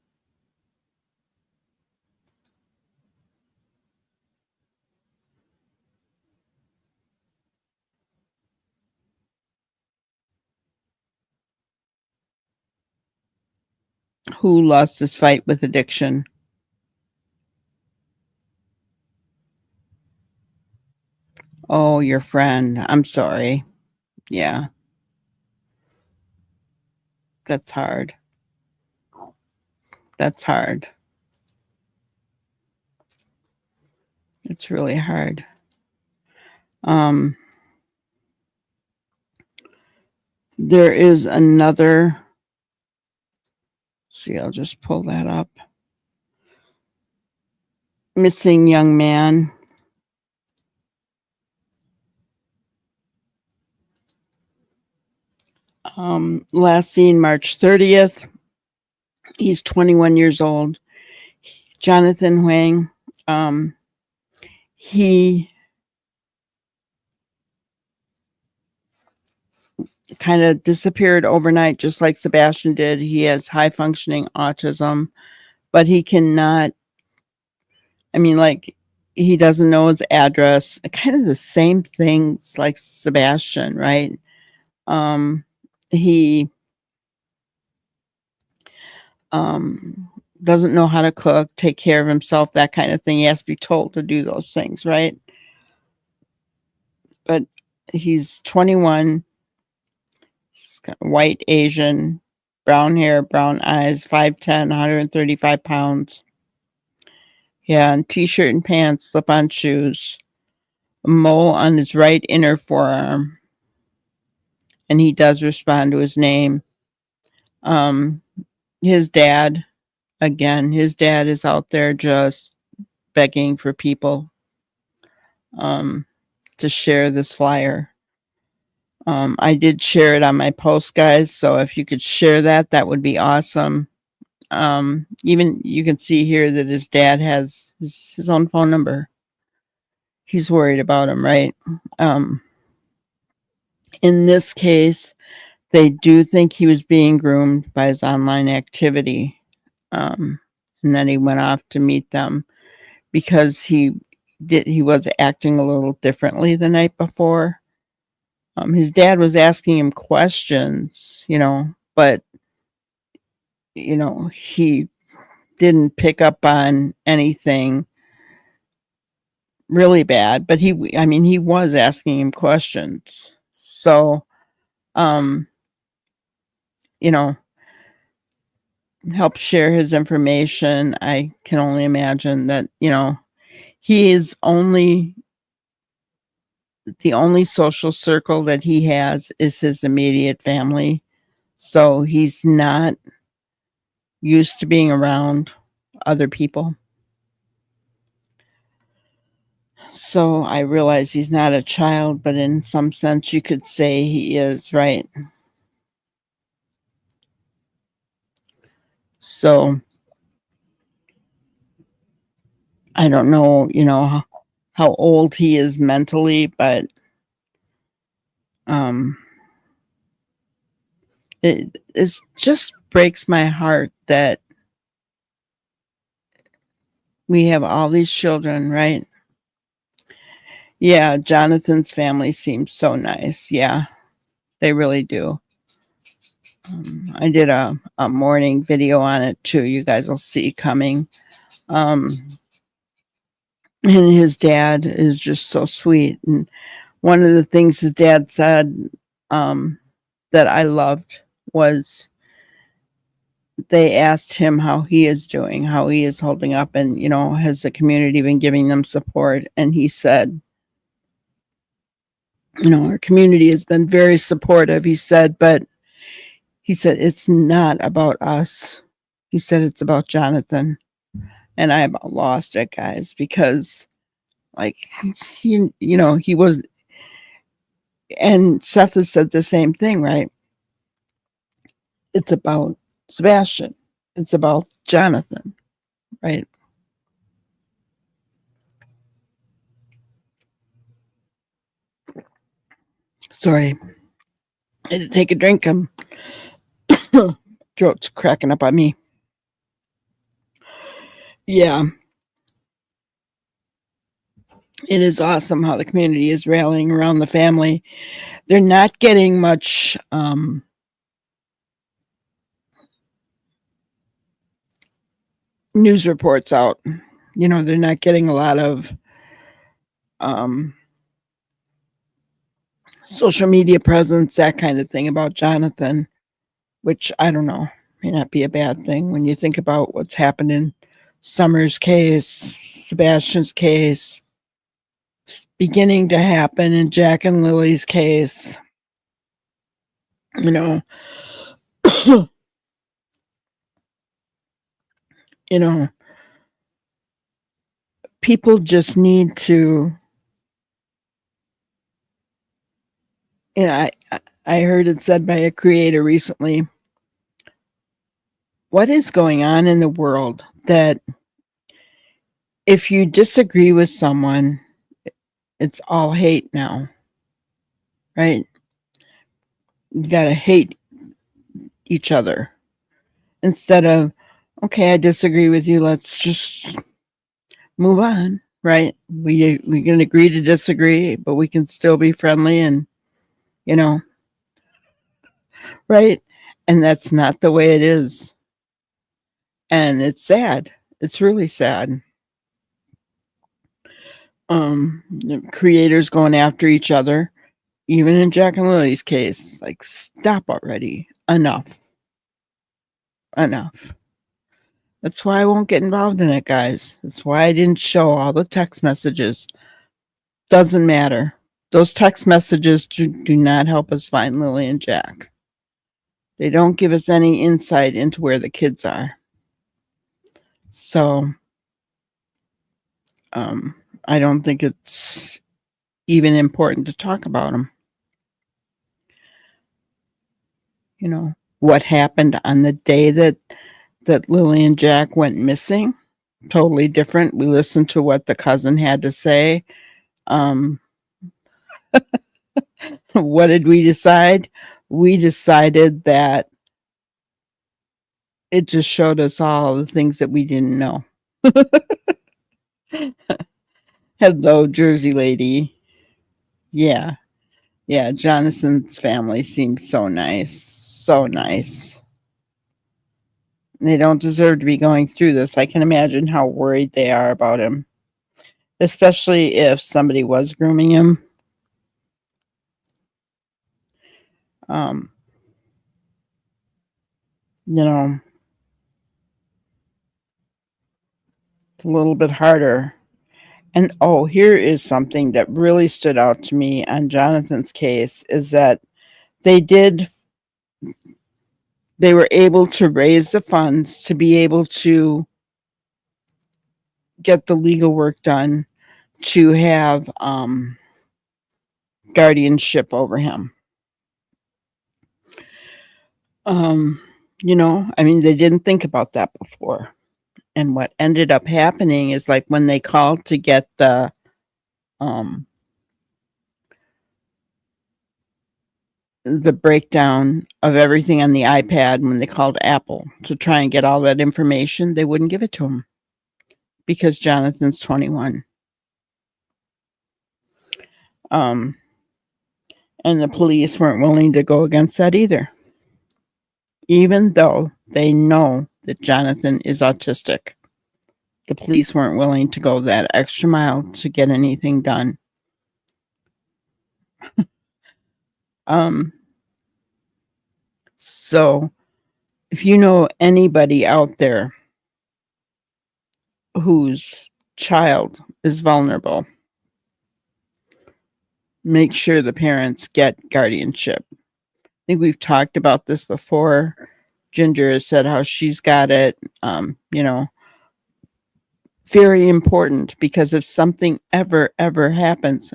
Who lost his fight with addiction? Oh, your friend. I'm sorry. Yeah. That's hard. That's hard. It's really hard. There is another. See, I'll just pull that up. Missing young man. Last seen March 30th. He's 21 years old. Jonathan Huang. He kind of disappeared overnight, just like Sebastian did. He has high functioning autism, but he cannot, I mean, like, he doesn't know his address. Kind of the same things like Sebastian, right? He doesn't know how to cook, take care of himself, that kind of thing. He has to be told to do those things, right? But he's 21. He's got white, Asian, brown hair, brown eyes, 5'10", 135 pounds. Yeah, and t-shirt and pants, slip-on shoes, a mole on his right inner forearm. And he does respond to his name. His dad, again, his dad is out there just begging for people to share this flyer. I did share it on my post, guys, so if you could share that, that would be awesome. Even you can see here that his dad has his own phone number. He's worried about him, right? In this case, they do think he was being groomed by his online activity. And then he went off to meet them because he was acting a little differently the night before. His dad was asking him questions, but he didn't pick up on anything really bad, but he was asking him questions. So, help share his information. I can only imagine that, he is the only social circle that he has is his immediate family. So he's not used to being around other people. So I realize he's not a child, but in some sense you could say he is, right? So I don't know, how old he is mentally, but it just breaks my heart that we have all these children, right? Yeah, Jonathan's family seems so nice. Yeah, they really do. I did a morning video on it too. You guys will see coming. And his dad is just so sweet. And one of the things his dad said that I loved was they asked him how he is doing, how he is holding up, and, has the community been giving them support? And he said, our community has been very supportive. He said, it's not about us. He said, it's about Jonathan. And I about lost it, guys, because he was, and Seth has said the same thing, right? It's about Sebastian. It's about Jonathan, right? Sorry. I had to take a drink. Throat's cracking up on me. Yeah. It is awesome how the community is rallying around the family. They're not getting much news reports out. They're not getting a lot of social media presence, that kind of thing about Jonathan, which I don't know, may not be a bad thing when you think about what's happened in Summer's case, Sebastian's case, beginning to happen in Jack and Lily's case. People just need to, I heard it said by a creator recently, what is going on in the world that if you disagree with someone, it's all hate now, right? You gotta hate each other instead of, okay, I disagree with you, let's just move on, right? We can agree to disagree, but we can still be friendly and, right? And that's not the way it is. And it's sad. It's really sad. The creators going after each other, even in Jack and Lily's case, like, stop already. Enough. That's why I won't get involved in it, guys. That's why I didn't show all the text messages. Doesn't matter. Those text messages do not help us find Lily and Jack. They don't give us any insight into where the kids are. So, I don't think it's even important to talk about them. You know, what happened on the day that Lily and Jack went missing, totally different. We listened to what the cousin had to say. What did we decide? We decided that it just showed us all the things that we didn't know. Hello, Jersey lady. Yeah. Jonathan's family seems so nice. So nice. They don't deserve to be going through this. I can imagine how worried they are about him, especially if somebody was grooming him. You know, it's a little bit harder. And here is something that really stood out to me on Jonathan's case, is that they were able to raise the funds to be able to get the legal work done to have guardianship over him. You know, I mean, they didn't think about that before. And what ended up happening is, like, when they called to get the breakdown of everything on the iPad, when they called Apple to try and get all that information, they wouldn't give it to him because Jonathan's 21. And the police weren't willing to go against that either, even though they know that Jonathan is autistic. The police weren't willing to go that extra mile to get anything done. So if you know anybody out there whose child is vulnerable, make sure the parents get guardianship. I think we've talked about this before. Ginger has said how she's got it. You know, very important, because if something ever happens,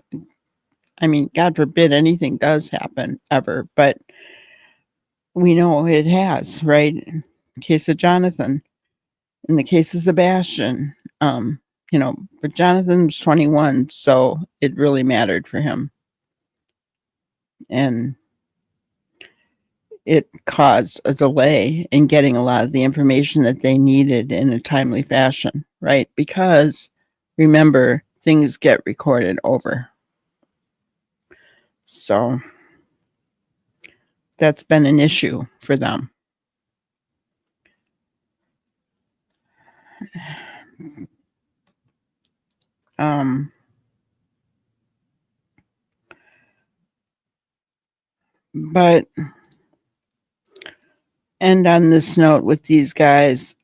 I mean, God forbid anything does happen ever, but we know it has, right? In the case of Jonathan, in the case of Sebastian, you know, but Jonathan was 21, so it really mattered for him. And it caused a delay in getting a lot of the information that they needed in a timely fashion, right? Because remember, things get recorded over. So that's been an issue for them. But end on this note with these guys,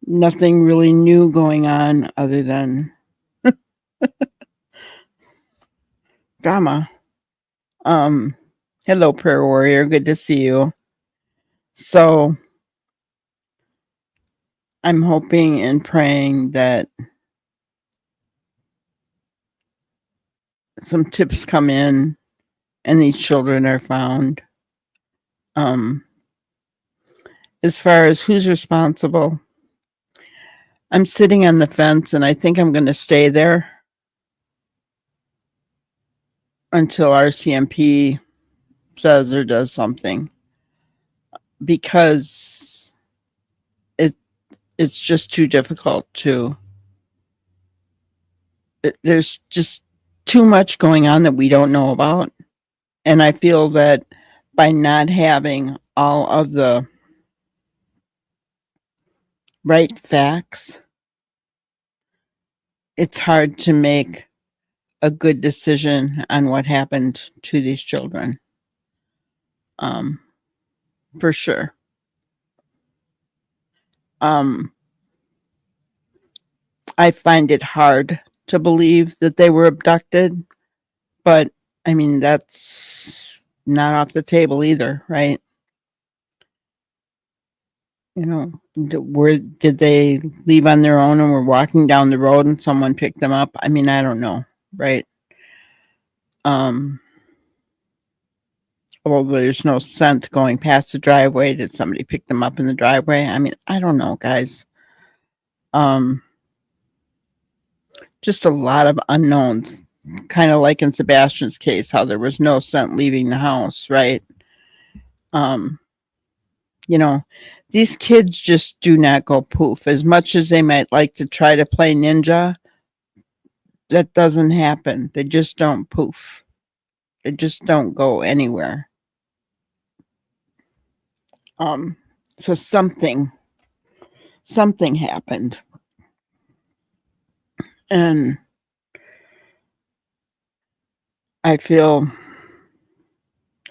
nothing really new going on other than drama. Hello, Prayer Warrior. Good to see you. So I'm hoping and praying that some tips come in and these children are found. As far as who's responsible, I'm sitting on the fence, and I think I'm going to stay there until RCMP says or does something, because it's just too difficult to. There's just too much going on that we don't know about, and I feel that by not having all of the right facts, it's hard to make a good decision on what happened to these children. For sure. I find it hard to believe that they were abducted, but I mean, that's not off the table either, right? You know, did they leave on their own and were walking down the road and someone picked them up? I mean, I don't know, right? Well, there's no scent going past the driveway. Did somebody pick them up in the driveway? I mean, I don't know, guys. Just a lot of unknowns, kind of like in Sebastian's case, how there was no scent leaving the house, right? You know, these kids just do not go poof. As much as they might like to try to play ninja, that doesn't happen. They just don't poof. They just don't go anywhere. So something happened. And I feel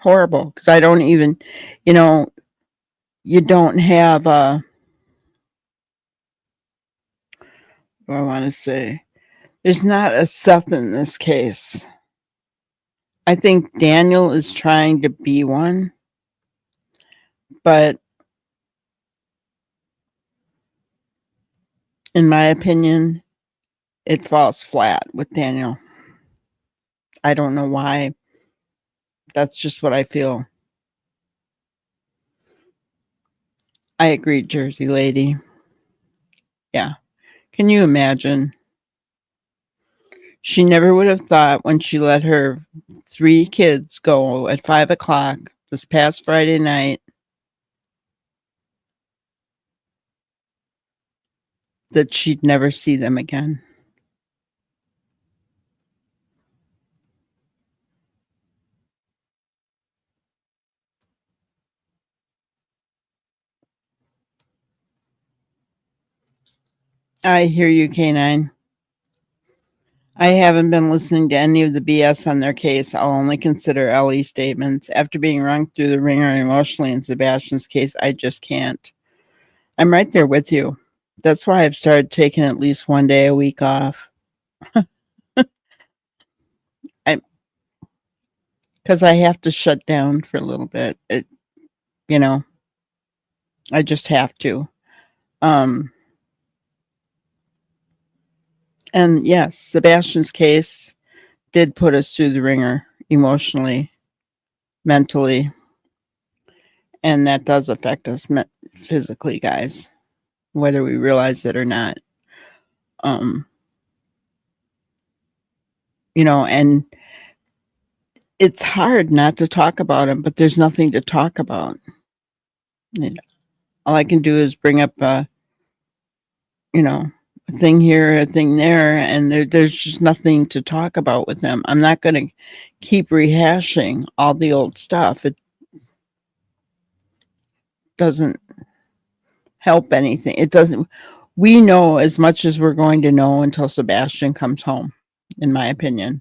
horrible because I don't even, you know, you don't have what do I want to say? There's not a Seth in this case. I think Daniel is trying to be one, but in my opinion, it falls flat with Daniel. I don't know why. That's just what I feel. I agree, Jersey lady. Yeah. Can you imagine? She never would have thought when she let her 3 kids go at 5 o'clock this past Friday night that she'd never see them again. I hear you, K9. I haven't been listening to any of the BS on their case. I'll only consider Ellie's statements. After being rung through the ringer emotionally in Sebastian's case, I just can't. I'm right there with you. That's why I've started taking at least one day a week off. Because I have to shut down for a little bit. You know, I just have to. And yes, Sebastian's case did put us through the ringer emotionally, mentally, and that does affect us physically, guys, whether we realize it or not. You know, and it's hard not to talk about him, but there's nothing to talk about. All I can do is bring up you know, a thing here, a thing there, and there's just nothing to talk about with them. I'm not going to keep rehashing all the old stuff. It doesn't help anything. It doesn't. We know as much as we're going to know until Sebastian comes home, in my opinion.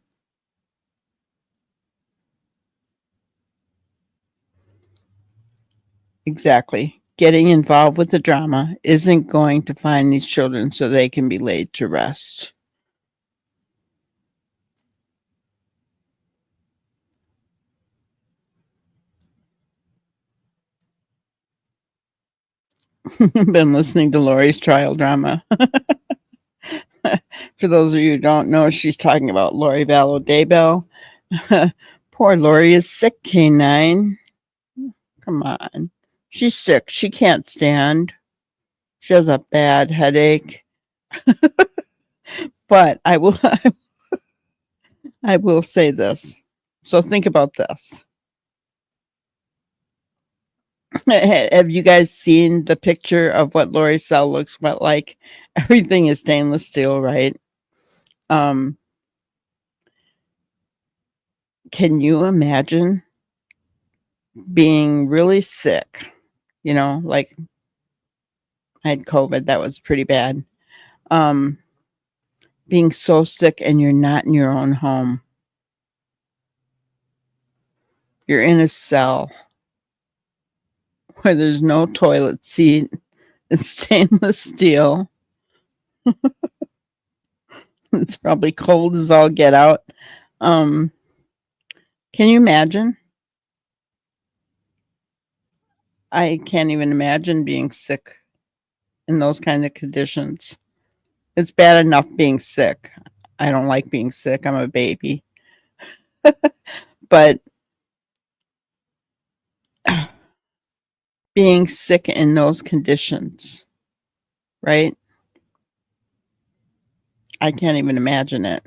Exactly. Getting involved with the drama isn't going to find these children so they can be laid to rest. Been listening to Lori's trial drama. For those of you who don't know, she's talking about Lori Vallow Daybell. Poor Lori is sick, K9. Come on. She's sick. She can't stand. She has a bad headache. But I will say this. So think about this. Have you guys seen the picture of what Lori's cell looks like? Everything is stainless steel, right? Can you imagine being really sick? You know, like, I had COVID. That was pretty bad. Being so sick and you're not in your own home. You're in a cell where there's no toilet seat. It's stainless steel. It's probably cold as all get out. Can you imagine? I can't even imagine being sick in those kind of conditions. It's bad enough being sick. I don't like being sick. I'm a baby. But being sick in those conditions, right? I can't even imagine it.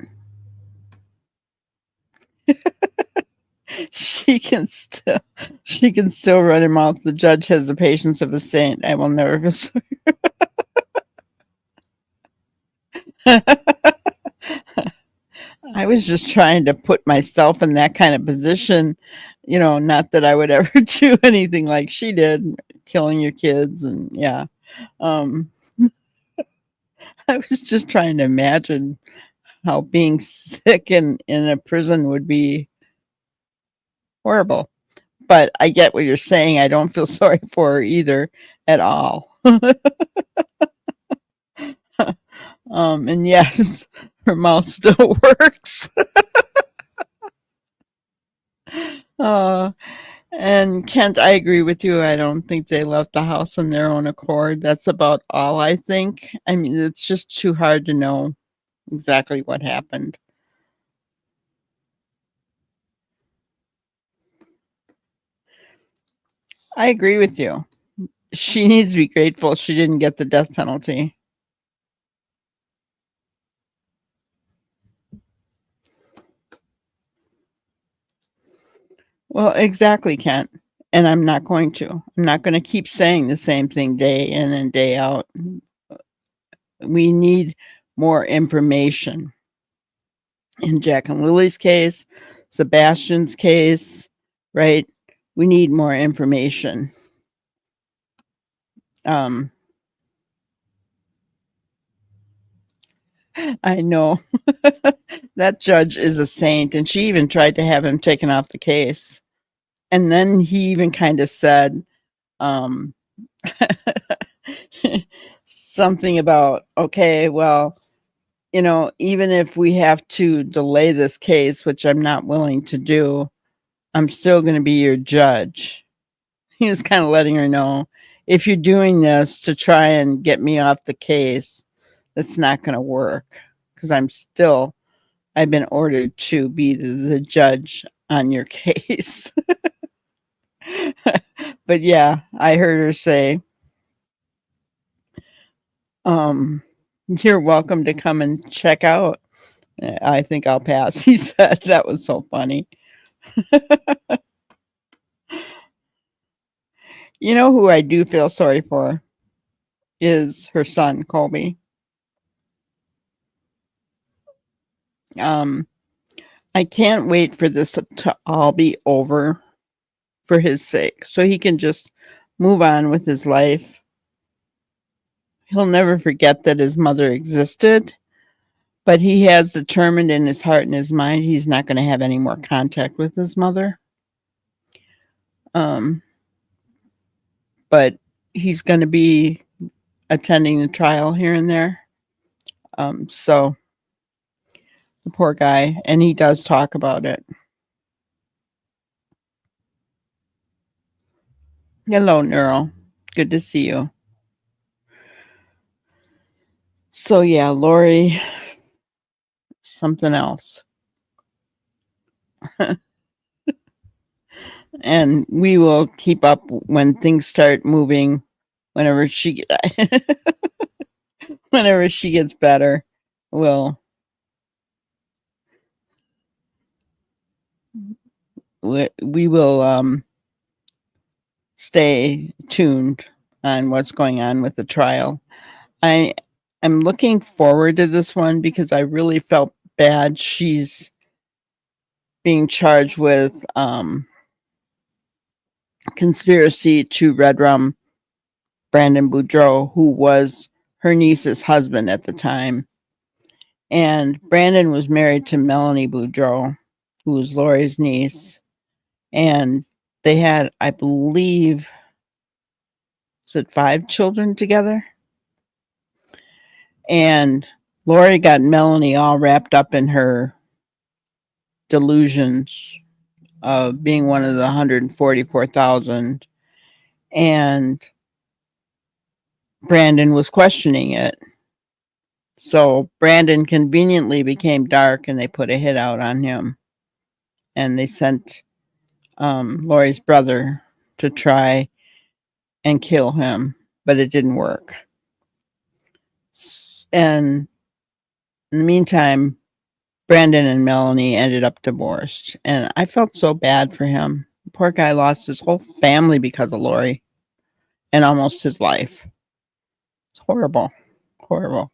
She can still run her mouth. The judge has the patience of a saint. I will never feel sorry. I was just trying to put myself in that kind of position, not that I would ever do anything like she did, killing your kids and yeah. I was just trying to imagine how being sick in a prison would be horrible. But I get what you're saying. I don't feel sorry for her either at all. And yes, her mouth still works. And Kent, I agree with you. I don't think they left the house on their own accord. That's about all I think. I mean, it's just too hard to know exactly what happened. I agree with you. She needs to be grateful she didn't get the death penalty. Well, exactly, Kent. And I'm not going to. I'm not going to keep saying the same thing day in and day out. We need more information. In Jack and Lily's case, Sebastian's case, right? We need more information. I know. That judge is a saint, and she even tried to have him taken off the case. And then he even kind of said something about, okay, well, even if we have to delay this case, which I'm not willing to do, I'm still going to be your judge. He was kind of letting her know, if you're doing this to try and get me off the case, that's not going to work, because I've been ordered to be the judge on your case. But yeah, I heard her say, you're welcome to come and check out. I think I'll pass, he said. That was so funny. You know who I do feel sorry for is her son, Colby. I can't wait for this to all be over for his sake, so he can just move on with his life. He'll never forget that his mother existed, but he has determined in his heart and his mind he's not going to have any more contact with his mother. But he's going to be attending the trial here and there. So the poor guy, and he does talk about it. Hello, Neural. Good to see you. So yeah, Lori, something else. And we will keep up when things start moving, whenever she gets better. We will stay tuned on what's going on with the trial. I'm looking forward to this one because I really felt bad. She's being charged with conspiracy to red rum Brandon Boudreaux, who was her niece's husband at the time. And Brandon was married to Melanie Boudreaux, who was Lori's niece. And they had, I believe, was it 5 children together? And Lori got Melanie all wrapped up in her delusions of being one of the 144,000. And Brandon was questioning it. So Brandon conveniently became dark and they put a hit out on him. And they sent Lori's brother to try and kill him, but it didn't work. And in the meantime, Brandon and Melanie ended up divorced. And I felt so bad for him. The poor guy lost his whole family because of Lori and almost his life. It's horrible. Horrible.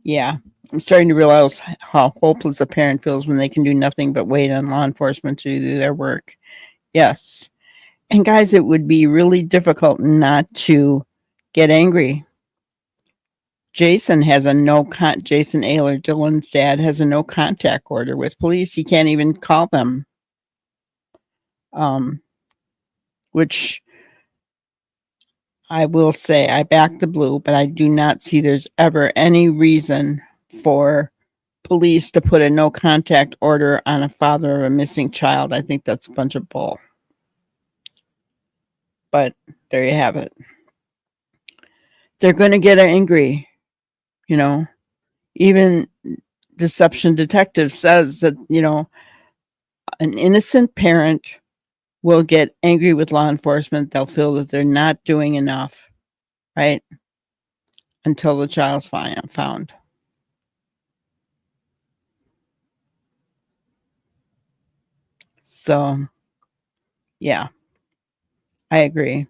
Yeah, I'm starting to realize how hopeless a parent feels when they can do nothing but wait on law enforcement to do their work. Yes. And guys, it would be really difficult not to get angry. Jason Jason Ayler, Dylan's dad, has a no contact order with police. He can't even call them. Which I will say, I back the blue, but I do not see there's ever any reason for police to put a no contact order on a father of a missing child. I think that's a bunch of bull. But there you have it. They're going to get angry. You know, even Deception Detective says that, you know, an innocent parent will get angry with law enforcement. They'll feel that they're not doing enough, right? Until the child's found. So, yeah, I agree.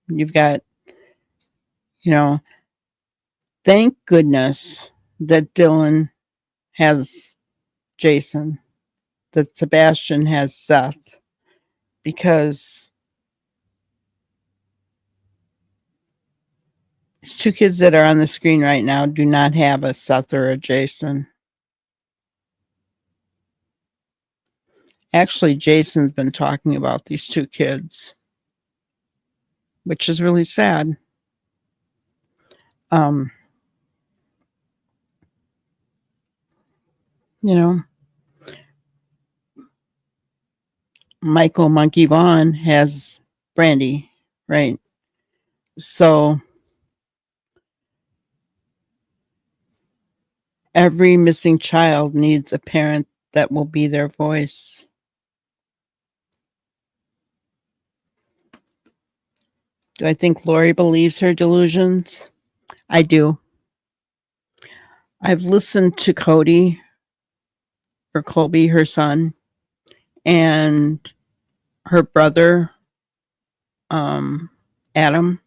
You've got, you know, thank goodness that Dylan has Jason, that Sebastian has Seth, because these 2 kids that are on the screen right now do not have a Seth or a Jason. Actually, Jason's been talking about these 2 kids, which is really sad. You know, Michael Monkey Vaughn has Brandy, right? So every missing child needs a parent that will be their voice. Do I think Lori believes her delusions? I do. I've listened to Cody, or Colby, her son, and her brother, Adam.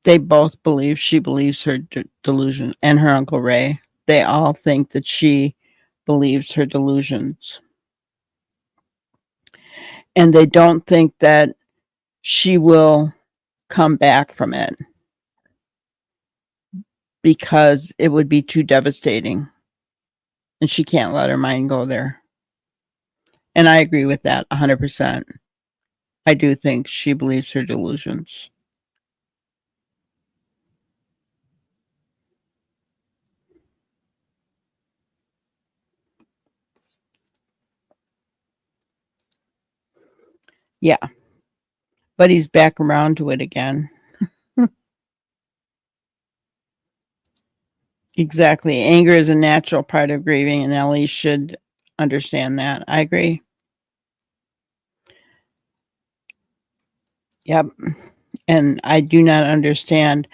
They both believe she believes her delusion, and her Uncle Ray. They all think that she believes her delusions. And they don't think that she will come back from it, because it would be too devastating. And she can't let her mind go there. And I agree with that 100%. I do think she believes her delusions. Yeah. But he's back around to it again. Exactly. Anger is a natural part of grieving, and Ellie should understand that. I agree. Yep. And I do not understand.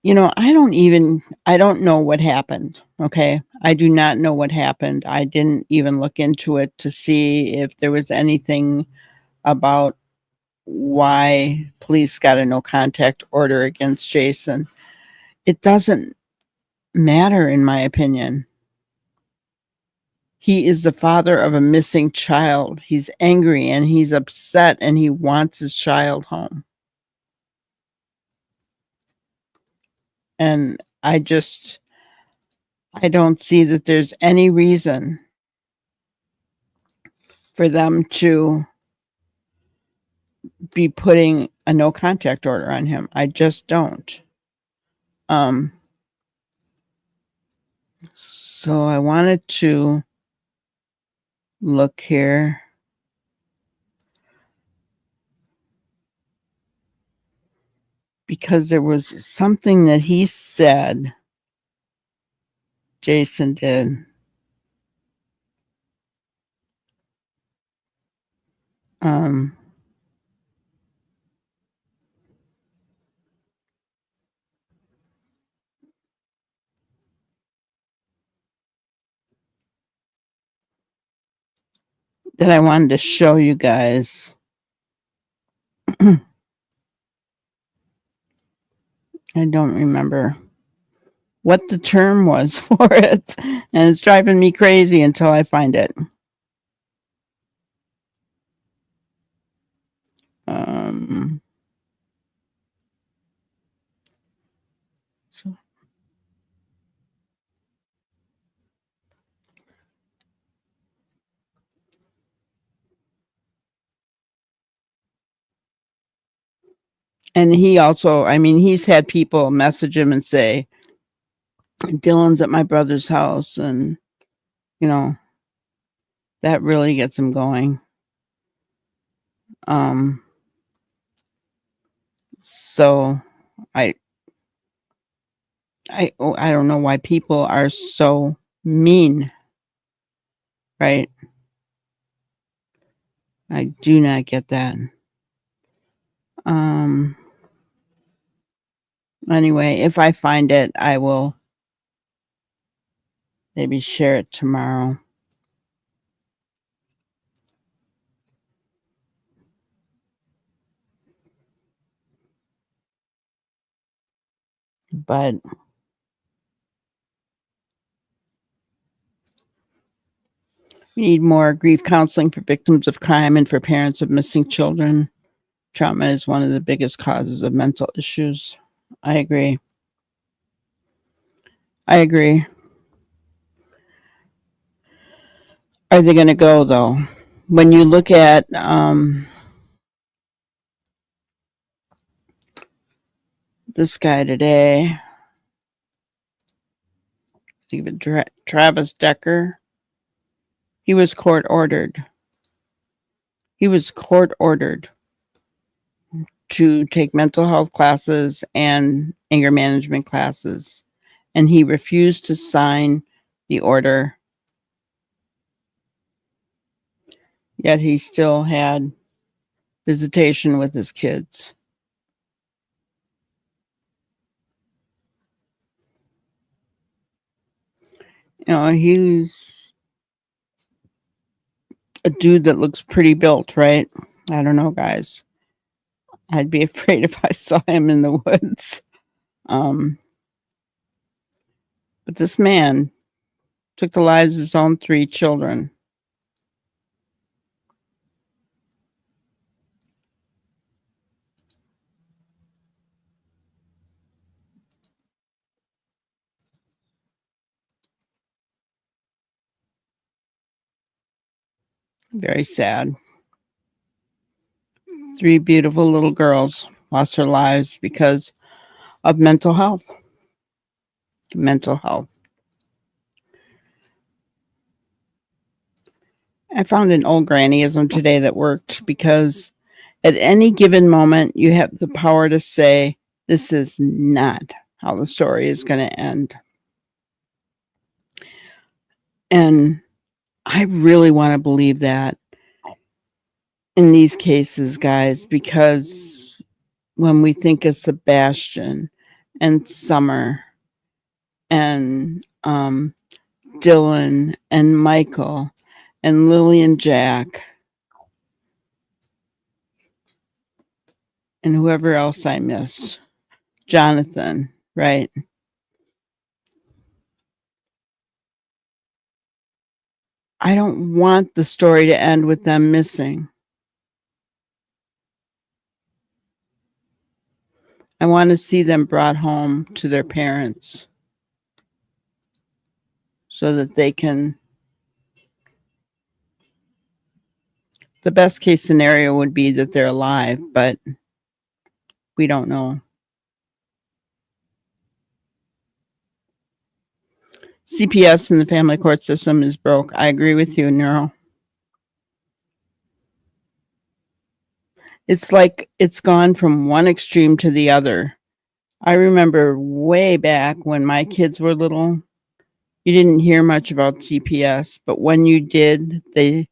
You know, I don't know what happened. Okay. I do not know what happened. I didn't even look into it to see if there was anything about why police got a no contact order against Jason. It doesn't matter, in my opinion. He is the father of a missing child. He's angry and he's upset and he wants his child home. And I don't see that there's any reason for them to be putting a no contact order on him. I just don't. So I wanted to look here. Because there was something that he said, Jason did. That I wanted to show you guys. I don't remember what the term was for it, and it's driving me crazy until I find it. And he also, I mean, he's had people message him and say, Dylan's at my brother's house, and you know, that really gets him going. So I don't know why people are so mean, right? I do not get that. Anyway, if I find it, I will maybe share it tomorrow. But we need more grief counseling for victims of crime and for parents of missing children. Trauma is one of the biggest causes of mental issues. I agree. Are they going to go, though? When you look at this guy today, I think of it, Travis Decker, he was court ordered. He was court ordered to take mental health classes and anger management classes, and he refused to sign the order. Yet he still had visitation with his kids. You know, he's a dude that looks pretty built, right? I don't know, guys. I'd be afraid if I saw him in the woods. But this man took the lives of his own 3 children. Very sad. 3 beautiful little girls lost their lives because of mental health. Mental health. I found an old grannyism today that worked because at any given moment, you have the power to say, this is not how the story is going to end. And I really want to believe that in these cases, guys, because when we think of Sebastian and Summer and Dylan and Michael and Lily and Jack and whoever else I missed, Jonathan, right? I don't want the story to end with them missing. I want to see them brought home to their parents so that they can. The best case scenario would be that they're alive, but we don't know. CPS in the family court system is broke. I agree with you, Neuro. It's like it's gone from one extreme to the other. I remember way back when my kids were little, you didn't hear much about CPS, but when you did, they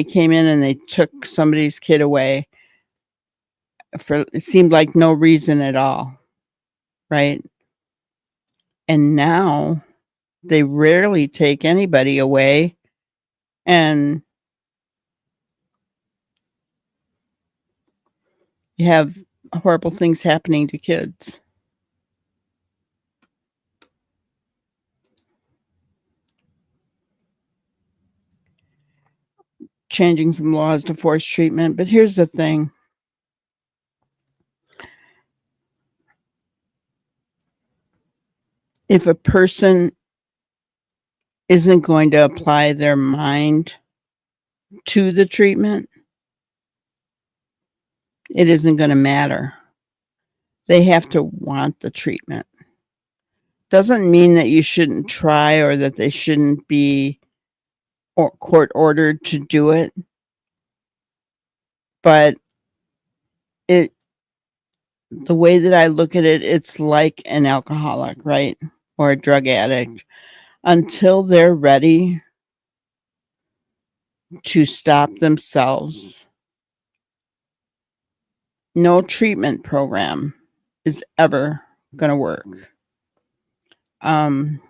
came in and they took somebody's kid away for, it seemed like, no reason at all, right? And now they rarely take anybody away, and you have horrible things happening to kids. Changing some laws to force treatment, but here's the thing. If a person isn't going to apply their mind to the treatment, it isn't going to matter. They have to want the treatment. Doesn't mean that you shouldn't try or that they shouldn't be court ordered to do it. But the way that I look at it, it's like an alcoholic, right? Or a drug addict. Until they're ready to stop themselves, no treatment program is ever going to work. When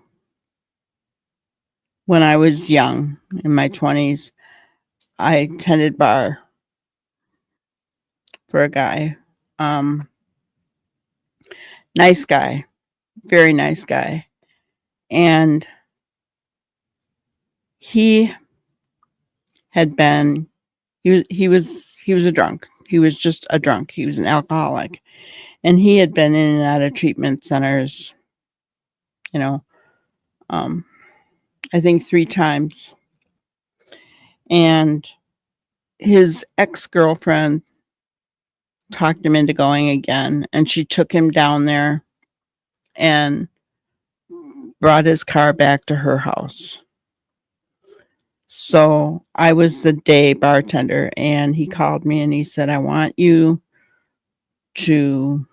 I was young, in my 20s, I tended bar for a guy. Nice guy, very nice guy. And he had been, he was a drunk. He was just a drunk. He was an alcoholic. And he had been in and out of treatment centers, you know, I think 3 times. And his ex-girlfriend talked him into going again. And she took him down there and brought his car back to her house. So I was the day bartender, and he called me and he said, I want you to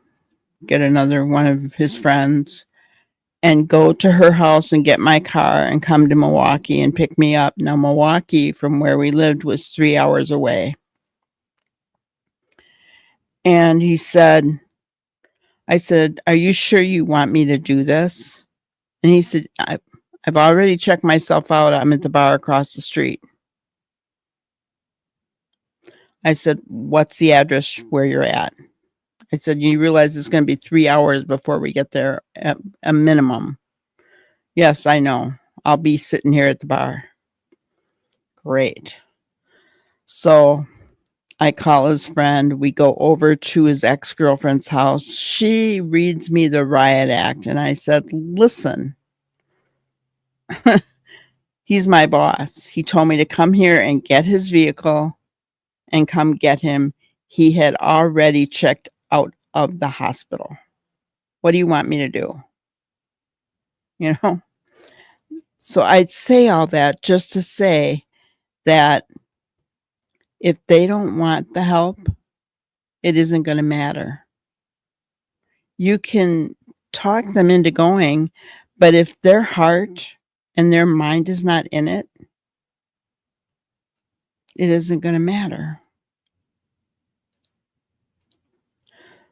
get another one of his friends and go to her house and get my car and come to Milwaukee and pick me up. Now, Milwaukee, from where we lived, was 3 hours away. And he said, I said, are you sure you want me to do this? And he said, I've already checked myself out. I'm at the bar across the street. I said, what's the address where you're at? I said, you realize it's going to be 3 hours before we get there at a minimum. Yes, I know. I'll be sitting here at the bar. Great. So I call his friend. We go over to his ex-girlfriend's house. She reads me the riot act. And I said, listen, he's my boss. He told me to come here and get his vehicle and come get him. He had already checked out of the hospital. What do you want me to do? You know? So I'd say all that just to say that if they don't want the help, it isn't going to matter. You can talk them into going, but if their heart and their mind is not in it, it isn't going to matter.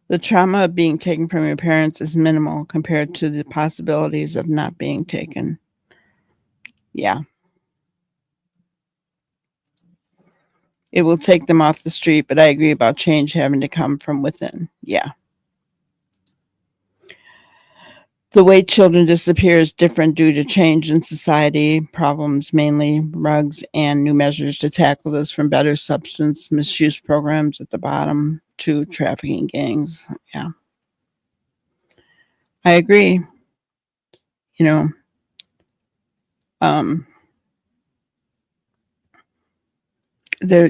The trauma of being taken from your parents is minimal compared to the possibilities of not being taken. Yeah. It will take them off the street, but I agree about change having to come from within. Yeah. The way children disappear is different due to change in society, problems, mainly rugs, and new measures to tackle this, from better substance misuse programs at the bottom to trafficking gangs. Yeah. I agree. You know,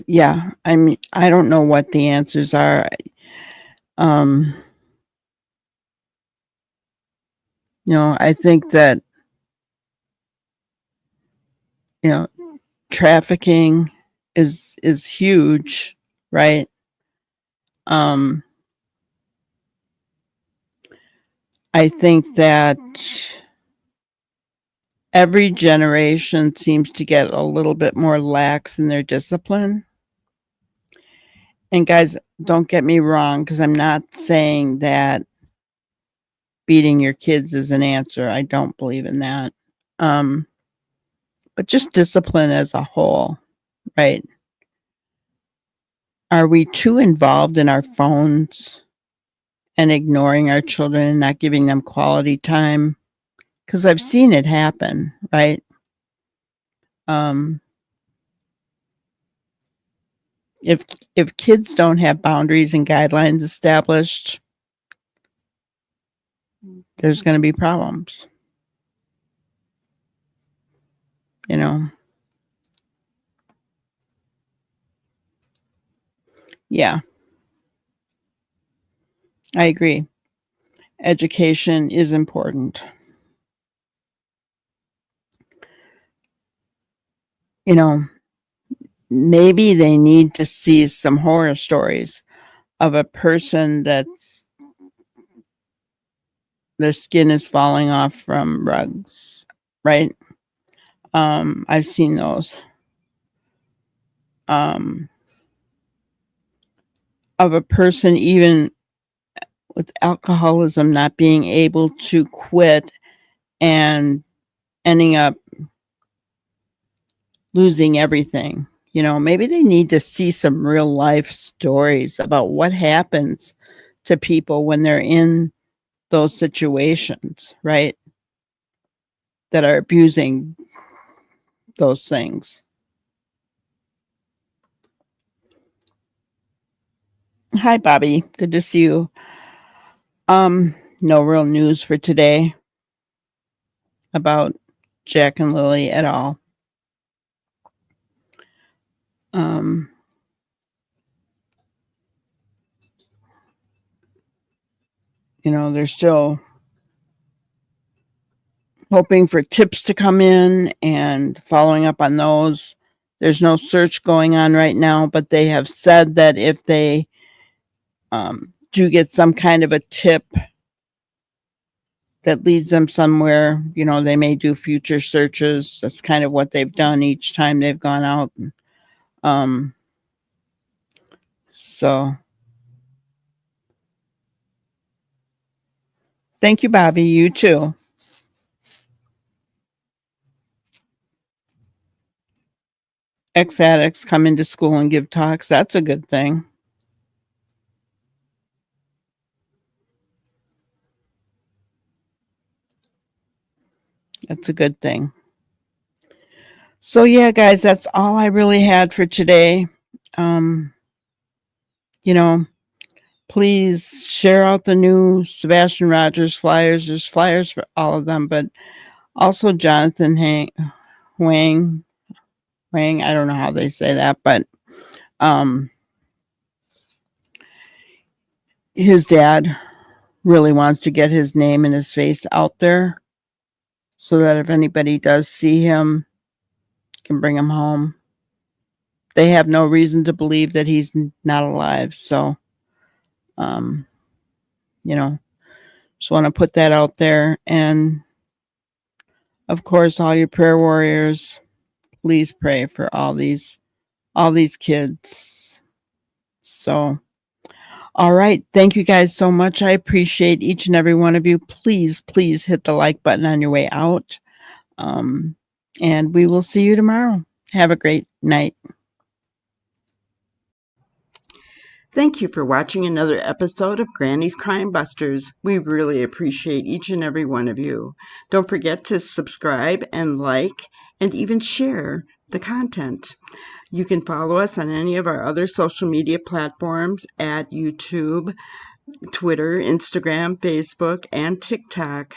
yeah, I mean, I don't know what the answers are. I think that, trafficking is huge, right? I think that every generation seems to get a little bit more lax in their discipline. And guys, don't get me wrong, because I'm not saying that beating your kids is an answer. I don't believe in that. But just discipline as a whole, right? Are we too involved in our phones and ignoring our children and not giving them quality time? Because I've seen it happen, right? If kids don't have boundaries and guidelines established, there's going to be problems. Yeah, I agree. Education is important. Maybe they need to see some horror stories of a person that's their skin is falling off from rugs, right? I've seen those. Of a person even with alcoholism not being able to quit and ending up losing everything. Maybe they need to see some real life stories about what happens to people when they're in those situations, right? That are abusing those things. Hi, Bobby. Good to see you. No real news for today about Jack and Lily at all. They're still hoping for tips to come in and following up on those. There's no search going on right now, but they have said that if they do get some kind of a tip that leads them somewhere, they may do future searches. That's kind of what they've done each time they've gone out. So thank you, Bobby. You too. Ex-addicts come into school and give talks. That's a good thing. That's a good thing. So yeah, guys, that's all I really had for today. Please share out the new Sebastian Rogers flyers. There's flyers for all of them, but also Jonathan Wang. I don't know how they say that, but his dad really wants to get his name and his face out there so that if anybody does see him, can bring him home. They have no reason to believe that he's not alive. So, just want to put that out there. And of course, all your prayer warriors, please pray for all these kids. So, all right. Thank you guys so much. I appreciate each and every one of you. Please hit the like button on your way out. And we will see you tomorrow. Have a great night. Thank you for watching another episode of Granny's Crime Busters. We really appreciate each and every one of you. Don't forget to subscribe and like and even share the content. You can follow us on any of our other social media platforms at YouTube, Twitter, Instagram, Facebook, and TikTok.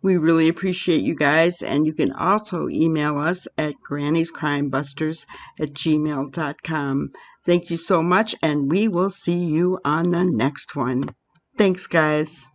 We really appreciate you guys, and you can also email us at granniescrimebusters@gmail.com. Thank you so much, and we will see you on the next one. Thanks, guys.